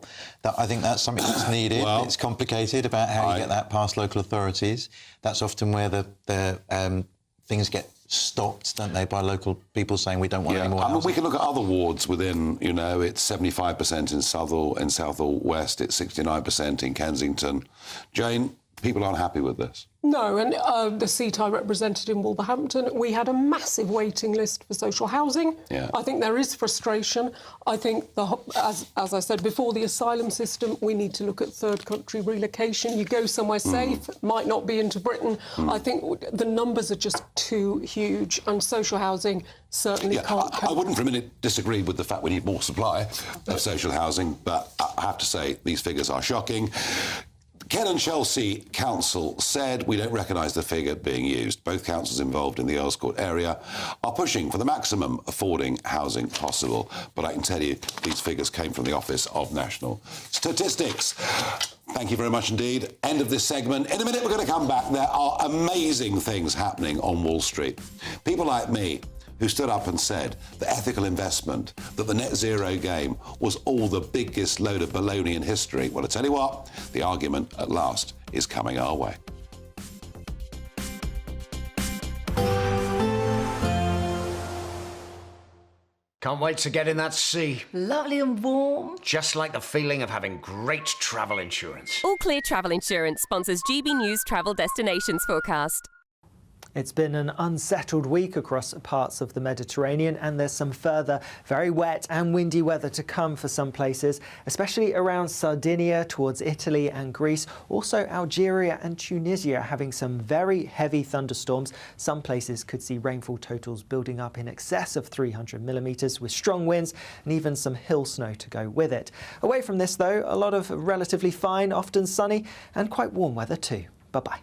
I think that's something that's needed. It's complicated about how you get that past local authorities. That's often where the things get stopped, don't they, by local people saying we don't want any more housing. We can look at other wards within, you know, it's 75% in South or West, it's 69% in Kensington. Jane, people aren't happy with this. No, and the seat I represented in Wolverhampton, we had a massive waiting list for social housing. Yeah. I think there is frustration. I think, as I said before, the asylum system, we need to look at third country relocation. You go somewhere safe, might not be into Britain. I think the numbers are just too huge, and social housing certainly can't. I wouldn't for a minute disagree with the fact we need more supply of social housing, but I have to say these figures are shocking. Ken and Chelsea Council said we don't recognise the figure being used. Both councils involved in the Earl's Court area are pushing for the maximum affording housing possible. But I can tell you these figures came from the Office of National Statistics. Thank you very much indeed. End of this segment. In a minute, we're going to come back. There are amazing things happening on Wall Street. People like me who stood up and said the ethical investment, that the net zero game was all the biggest load of baloney in history. Well, I tell you what, the argument at last is coming our way. Can't wait to get in that sea. Lovely and warm. Just like the feeling of having great travel insurance. All Clear Travel Insurance sponsors GBNews Travel Destinations Forecast. It's been an unsettled week across parts of the Mediterranean, and there's some further very wet and windy weather to come for some places, especially around Sardinia, towards Italy and Greece. Also, Algeria and Tunisia having some very heavy thunderstorms. Some places could see rainfall totals building up in excess of 300 millimetres with strong winds and even some hill snow to go with it. Away from this, though, a lot of relatively fine, often sunny and quite warm weather too. Bye-bye.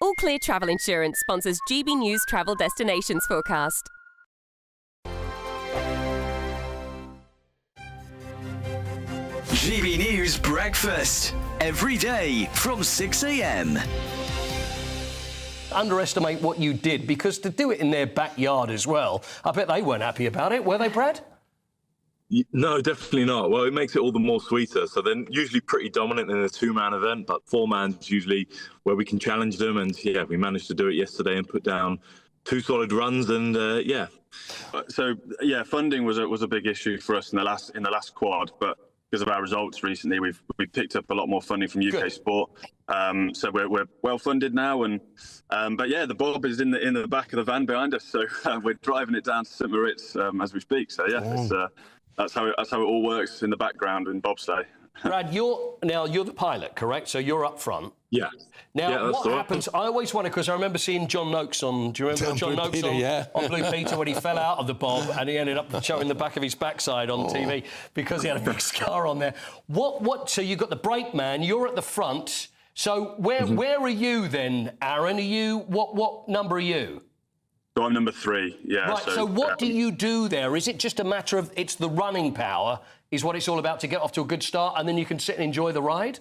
All Clear Travel Insurance sponsors GBNews Travel Destinations Forecast. GB News Breakfast. Every day from 6 a.m. Underestimate what you did, because to do it in their backyard as well, I bet they weren't happy about it, were they, Brad? No, definitely not. Well, it makes it all the more sweeter. So they're usually pretty dominant in a two-man event, but four-man's usually where we can challenge them. And, yeah, we managed to do it yesterday and put down two solid runs. And, yeah. So, yeah, funding was a big issue for us in the last quad. But because of our results recently, we've picked up a lot more funding from UK Sport. So we're well funded now. And but, yeah, the Bob is in the back of the van behind us. So we're driving it down to St. Moritz as we speak. So, yeah, it's... That's how it all works in the background in bobsleigh. Brad, you're the pilot, correct? So you're up front. Yeah. Now, what happens? I always wonder, because I remember seeing John Noakes on. Do you remember John Noakes on Blue Peter when he fell out of the Bob and he ended up showing the back of his backside on TV because he had a big scar on there? What? So you've got the brake man. You're at the front. So where are you then, Aaron? Are you what number are you? So I'm number 3, yeah. Right, so what do you do there? Is it just a matter of it's the running power is what it's all about to get off to a good start and then you can sit and enjoy the ride?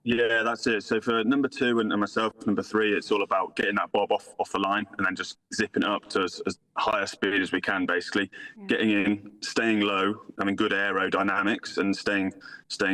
Yeah, that's it. So for number 2 and myself, number 3, it's all about getting that bob off the line and then just zipping it up to as high a speed as we can, basically. Yeah. Getting in, staying low, having good aerodynamics and staying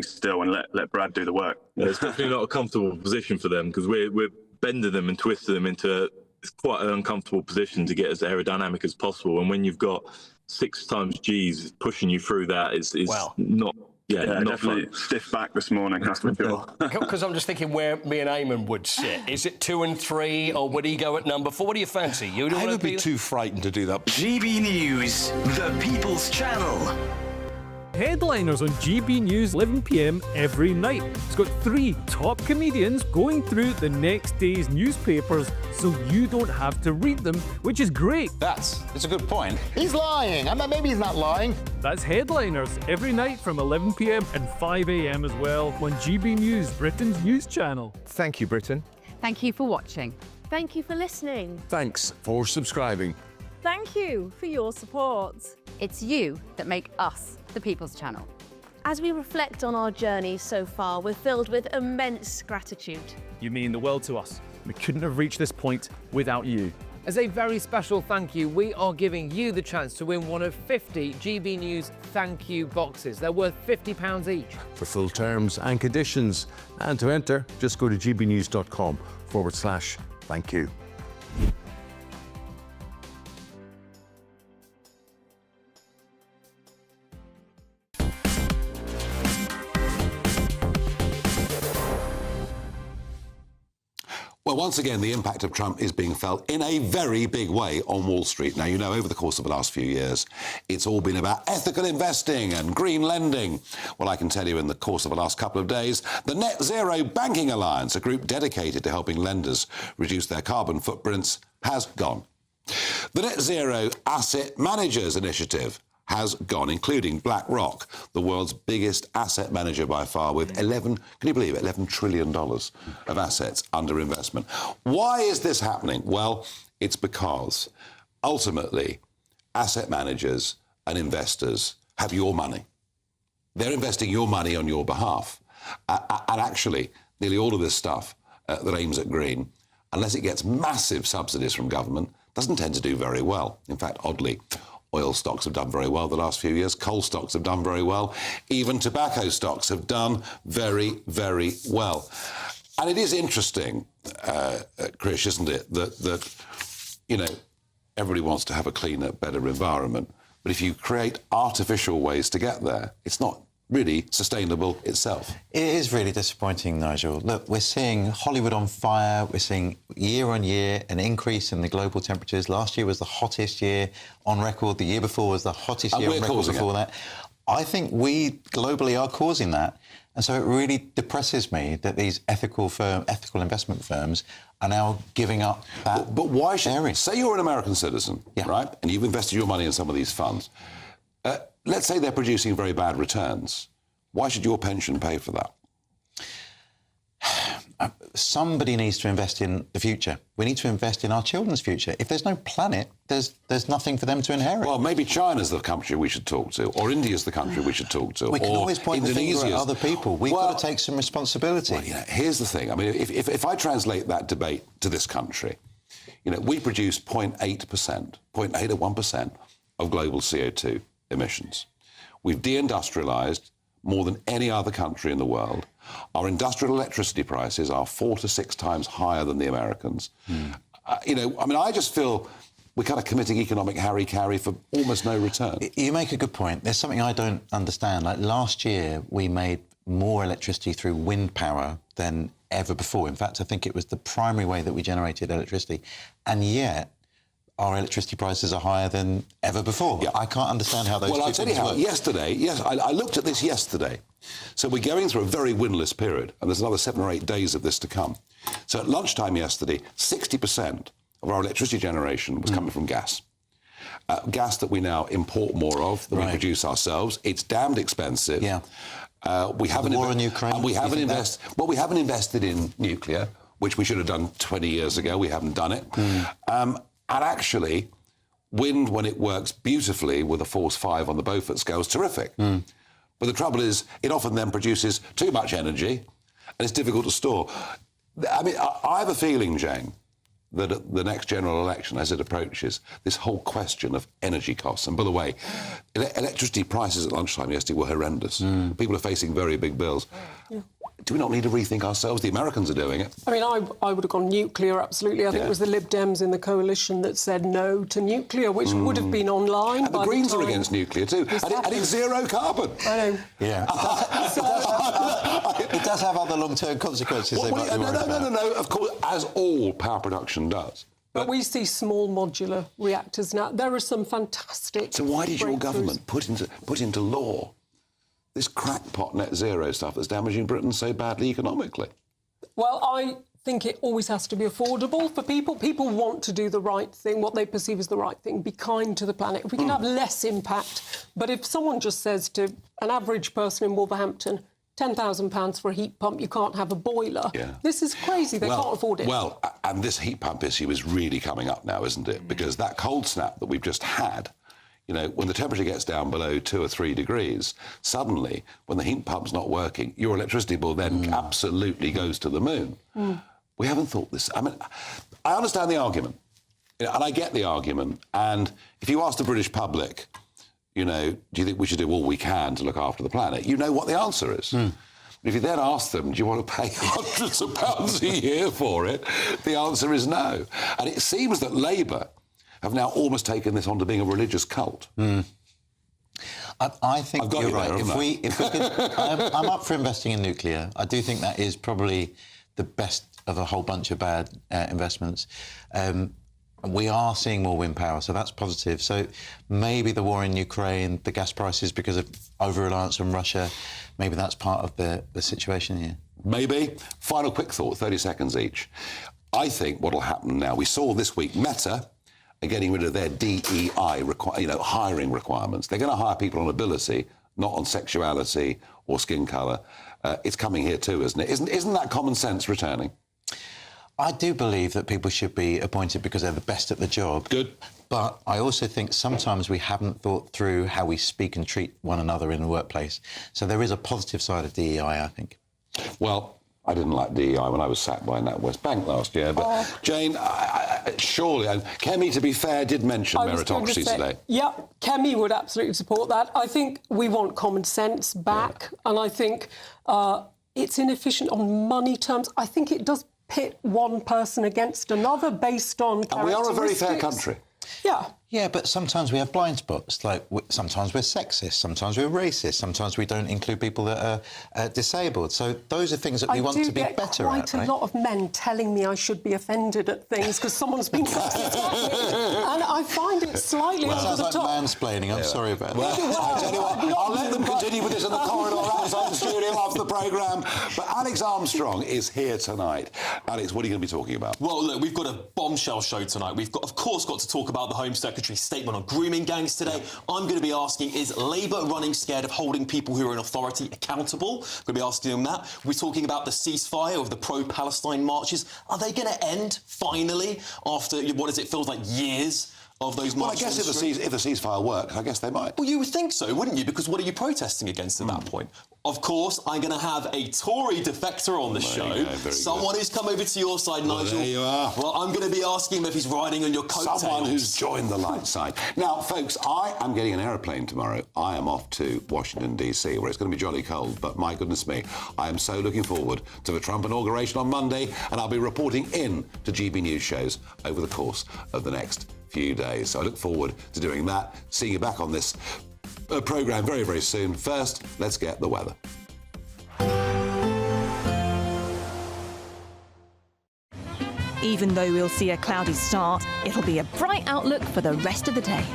still and let Brad do the work. Yeah, it's definitely not a comfortable position for them because we're bending them and twisting them into quite an uncomfortable position to get as aerodynamic as possible. And when you've got 6 times G's pushing you through that, is not... Yeah, not definitely fun. Stiff back this morning, that's for sure. Because I'm just thinking where me and Eamon would sit. Is it 2 and 3, or would he go at number 4? What do you fancy? I would be too frightened to do that. GB News, the People's Channel. Headliners on GB News 11 p.m. every night. It's got 3 top comedians going through the next day's newspapers so you don't have to read them, which is great. That's a good point. He's lying. Maybe he's not lying. That's Headliners every night from 11 p.m. and 5 a.m. as well on GB News, Britain's news channel. Thank you, Britain. Thank you for watching. Thank you for listening. Thanks for subscribing. Thank you for your support. It's you that make us the People's Channel. As we reflect on our journey so far, we're filled with immense gratitude. You mean the world to us. We couldn't have reached this point without you. As a very special thank you, we are giving you the chance to win one of 50 GB News thank you boxes. They're worth £50 each. For full terms and conditions, and to enter, just go to gbnews.com/thank you. Well, once again, the impact of Trump is being felt in a very big way on Wall Street. Now, you know, over the course of the last few years, it's all been about ethical investing and green lending. Well, I can tell you in the course of the last couple of days, the Net Zero Banking Alliance, a group dedicated to helping lenders reduce their carbon footprints, has gone. The Net Zero Asset Managers Initiative has gone, including BlackRock, the world's biggest asset manager by far, with $11 trillion of assets under investment. Why is this happening? Well, it's because ultimately asset managers and investors have your money. They're investing your money on your behalf. And actually, nearly all of this stuff that aims at green, unless it gets massive subsidies from government, doesn't tend to do very well. In fact, oddly, oil stocks have done very well the last few years. Coal stocks have done very well. Even tobacco stocks have done very, very well. And it is interesting, Krish, isn't it, that, you know, everybody wants to have a cleaner, better environment. But if you create artificial ways to get there, it's not really sustainable itself. It is really disappointing, Nigel. Look, we're seeing Hollywood on fire. We're seeing year on year an increase in the global temperatures. Last year was the hottest year on record. The year before was the hottest year on record before that. I think we globally are causing that. And so it really depresses me that these ethical investment firms are now giving up that. But why should... Say you're an American citizen, right? And you've invested your money in some of these funds. Let's say they're producing very bad returns. Why should your pension pay for that? Somebody needs to invest in the future. We need to invest in our children's future. If there's no planet, there's nothing for them to inherit. Well, maybe China's the country we should talk to, or India's the country we should talk to, we can or always point the finger at other people. We've got to take some responsibility. Well, you know, here's the thing. I mean, if I translate that debate to this country, you know, we produce 0.8% or 1% of global CO2 emissions. We've deindustrialised more than any other country in the world. Our industrial electricity prices are 4 to 6 times higher than the Americans. You know, I mean, I just feel we're kind of committing economic harry-carry for almost no return. You make a good point. There's something I don't understand. Like last year, we made more electricity through wind power than ever before. In fact, I think it was the primary way that we generated electricity. And yet, our electricity prices are higher than ever before. Yeah. I can't understand how those Well, I'll tell you how. work. Yesterday, I looked at this yesterday. So we're going through a very windless period, and there's another 7 or 8 days of this to come. So at lunchtime yesterday, 60% of our electricity generation was coming from gas. Gas that we now import more of than we produce ourselves. It's damned expensive. Yeah. We haven't war in Ukraine. And we haven't we haven't invested in nuclear, which we should have done 20 years ago. We haven't done it. And actually, wind, when it works beautifully with a force 5 on the Beaufort scale, is terrific. But the trouble is, it often then produces too much energy, and it's difficult to store. I mean, I have a feeling, Jane, that at the next general election, as it approaches, this whole question of energy costs, and by the way, electricity prices at lunchtime yesterday were horrendous. People are facing very big bills. Do we not need to rethink ourselves? The Americans are doing it. I mean, I would have gone nuclear, absolutely. I think it was the Lib Dems in the coalition that said no to nuclear, which would have been online. And the Greens are against nuclear too, and it's zero carbon. I know. Yeah. It does have other long-term consequences. No, of course, as all power production does. But we see small modular reactors now. There are some fantastic. So why did your government put into law this crackpot net zero stuff that's damaging Britain so badly economically? Well, I think it always has to be affordable for people. People want to do the right thing, what they perceive as the right thing, be kind to the planet. If we can have less impact, but if someone just says to an average person in Wolverhampton, £10,000 for a heat pump, you can't have a boiler. This is crazy. They can't afford it. Well, and this heat pump issue is really coming up now, isn't it? Because that cold snap that we've just had, you know, when the temperature gets down below 2 or 3 degrees, suddenly, when the heat pump's not working, your electricity bill then absolutely goes to the moon. We haven't thought this. I mean, I understand the argument, you know, and I get the argument. And if you ask the British public, you know, do you think we should do all we can to look after the planet? You know what the answer is. If you then ask them, do you want to pay hundreds of pounds a year for it? The answer is no. And it seems that Labour have now almost taken this on to being a religious cult. I think you're right. I'm up for investing in nuclear. I do think that is probably the best of a whole bunch of bad investments. We are seeing more wind power, so that's positive. So maybe the war in Ukraine, the gas prices because of over-reliance on Russia, maybe that's part of the situation here. Maybe. Final quick thought, 30 seconds each. I think what will happen now, we saw this week Meta are getting rid of their DEI hiring requirements. They're going to hire people on ability, not on sexuality or skin colour. It's coming here too, isn't it? Isn't that common sense returning? I do believe that people should be appointed because they're the best at the job. Good. But I also think sometimes we haven't thought through how we speak and treat one another in the workplace. So there is a positive side of DEI, I think. Well, I didn't like DEI when I was sacked by NatWest Bank last year, but Jane, surely, and Kemi, to be fair, did mention meritocracy today. Yeah, Kemi would absolutely support that. I think we want common sense back, and I think it's inefficient on money terms. I think it does pit one person against another based on characteristics. And we are a very fair country. Yeah. Yeah, but sometimes we have blind spots. Like, sometimes we're sexist, sometimes we're racist, sometimes we don't include people that are disabled. So those are things that we want to be better at, I do get quite a lot of men telling me I should be offended at things because someone's been and I find it slightly over sounds the like top. mansplaining. I'm sorry about that. I tell you what, I'll let them continue with this in the corridor outside the studio after the programme. But Alex Armstrong is here tonight. Alex, what are you going to be talking about? Well, look, we've got a bombshell show tonight. We've got, of course, got to talk about the Home Secretary's statement on grooming gangs today. I'm going to be asking, is Labour running scared of holding people who are in authority accountable? I'm going to be asking them that. We're talking about the ceasefire of the pro-Palestine marches. Are they going to end, finally, after, what is it, feels like years of those marches? Well, I guess if the ceasefire works, I guess they might. Well, you would think so, wouldn't you? Because what are you protesting against at that point? Of course, I'm going to have a Tory defector on the show. Someone who's come over to your side, Nigel. There you are. Well, I'm going to be asking him if he's riding on your coattails. Someone who's joined the light side. Now, folks, I am getting an aeroplane tomorrow. I am off to Washington, D.C., where it's going to be jolly cold. But my goodness me, I am so looking forward to the Trump inauguration on Monday, and I'll be reporting in to GB News shows over the course of the next few days. So I look forward to doing that, seeing you back on this programme very, very soon. First, let's get the weather. Even though we'll see a cloudy start, it'll be a bright outlook for the rest of the day.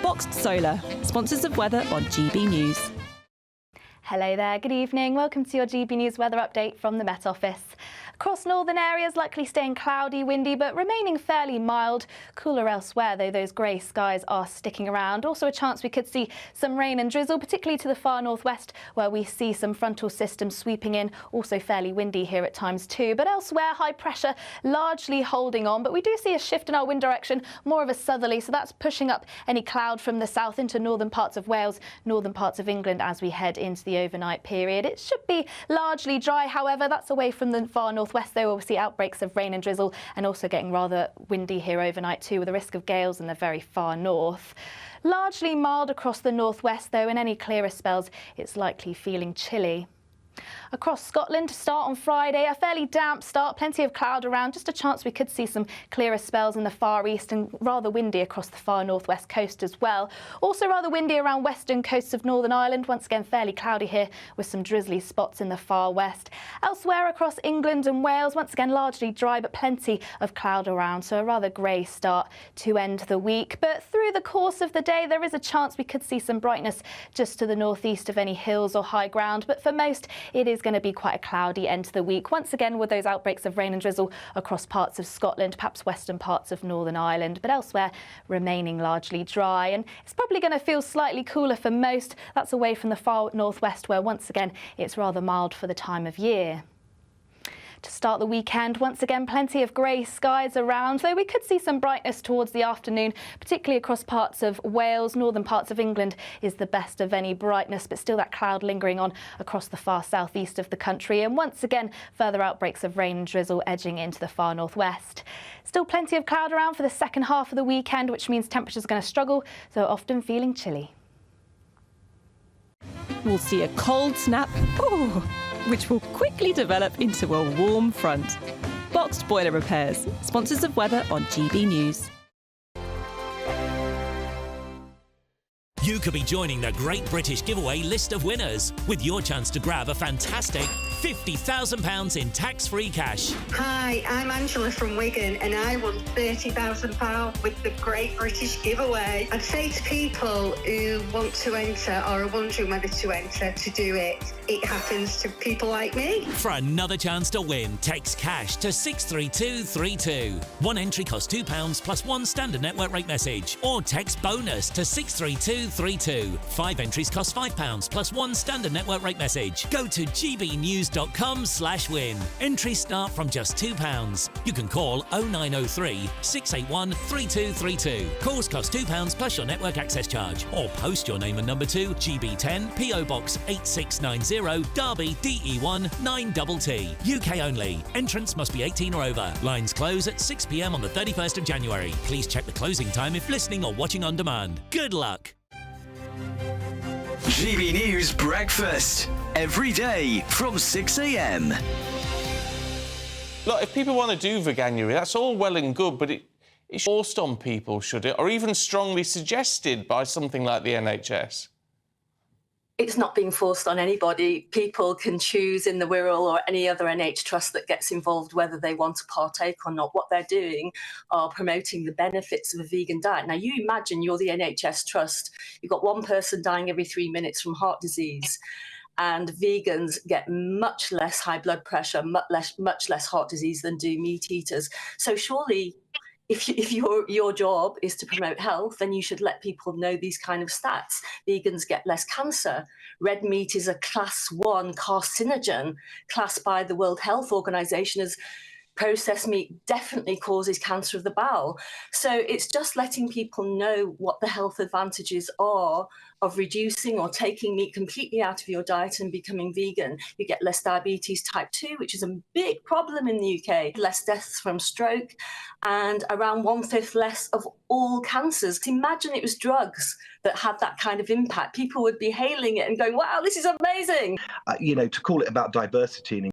Boxed Solar, sponsors of weather on GB News. Hello there, good evening. Welcome to your GB News weather update from the Met Office. Across northern areas, likely staying cloudy, windy, but remaining fairly mild. Cooler elsewhere, though those grey skies are sticking around. Also a chance we could see some rain and drizzle, particularly to the far northwest, where we see some frontal systems sweeping in. Also fairly windy here at times too. But elsewhere, high pressure largely holding on. But we do see a shift in our wind direction, more of a southerly, so that's pushing up any cloud from the south into northern parts of Wales, northern parts of England as we head into the overnight period. It should be largely dry, however, that's away from the far northwest, though we'll see outbreaks of rain and drizzle, and also getting rather windy here overnight too, with a risk of gales in the very far north. Largely mild across the northwest, though in any clearer spells it's likely feeling chilly. Across Scotland to start on Friday, a fairly damp start, plenty of cloud around, just a chance we could see some clearer spells in the far east and rather windy across the far northwest coast as well. Also rather windy around western coasts of Northern Ireland, once again fairly cloudy here with some drizzly spots in the far west. Elsewhere across England and Wales, once again largely dry but plenty of cloud around, so a rather grey start to end the week. But through the course of the day there is a chance we could see some brightness just to the northeast of any hills or high ground, but for most it is going to be quite a cloudy end to the week, once again with those outbreaks of rain and drizzle across parts of Scotland, perhaps western parts of Northern Ireland, but elsewhere remaining largely dry. And it's probably going to feel slightly cooler for most. That's away from the far northwest, where once again it's rather mild for the time of year. To start the weekend, once again plenty of grey skies around, though we could see some brightness towards the afternoon, particularly across parts of Wales. Northern parts of England is the best of any brightness, but still that cloud lingering on across the far southeast of the country, and once again further outbreaks of rain and drizzle edging into the far northwest. Still plenty of cloud around for the second half of the weekend, which means temperatures are going to struggle, so often feeling chilly. We'll see a cold snap, which will quickly develop into a warm front. Boxed Boiler Repairs, sponsors of weather on GB News. You could be joining the Great British Giveaway list of winners with your chance to grab a fantastic £50,000 in tax-free cash. Hi, I'm Angela from Wigan and I won £30,000 with the Great British Giveaway. I'd say to people who want to enter or are wondering whether to enter to do it, it happens to people like me. For another chance to win, text cash to 63232. One entry costs £2 plus one standard network rate message, or text bonus to 63232. 5 entries cost £5 plus one standard network rate message. Go to gbnews.com/win. Entries start from just £2. You can call 0903 681 3232. Calls cost £2 plus your network access charge, or post your name and number to GB10 PO Box 8690 Derby DE1 9TT. UK only. Entrance must be 18 or over. Lines close at 6 p.m. on the 31st of January. Please check the closing time if listening or watching on demand. Good luck. GB News Breakfast. Every day from 6 a.m. Look, if people want to do veganuary, that's all well and good, but it's forced on people, should it? Or even strongly suggested by something like the NHS? It's not being forced on anybody. People can choose in the Wirral or any other NH trust that gets involved whether they want to partake or not. What they're doing are promoting the benefits of a vegan diet. Now, you imagine you're the NHS trust. You've got one person dying every 3 minutes from heart disease, and vegans get much less high blood pressure, much less heart disease than do meat eaters. So surely, if your job is to promote health, then you should let people know these kind of stats. Vegans get less cancer. Red meat is a class 1 carcinogen, classed by the World Health Organization as processed meat definitely causes cancer of the bowel. So it's just letting people know what the health advantages are of reducing or taking meat completely out of your diet and becoming vegan. You get less diabetes type 2, which is a big problem in the UK, less deaths from stroke, and around 1/5 less of all cancers. Imagine it was drugs that had that kind of impact. People would be hailing it and going, wow, this is amazing. To call it about diversity and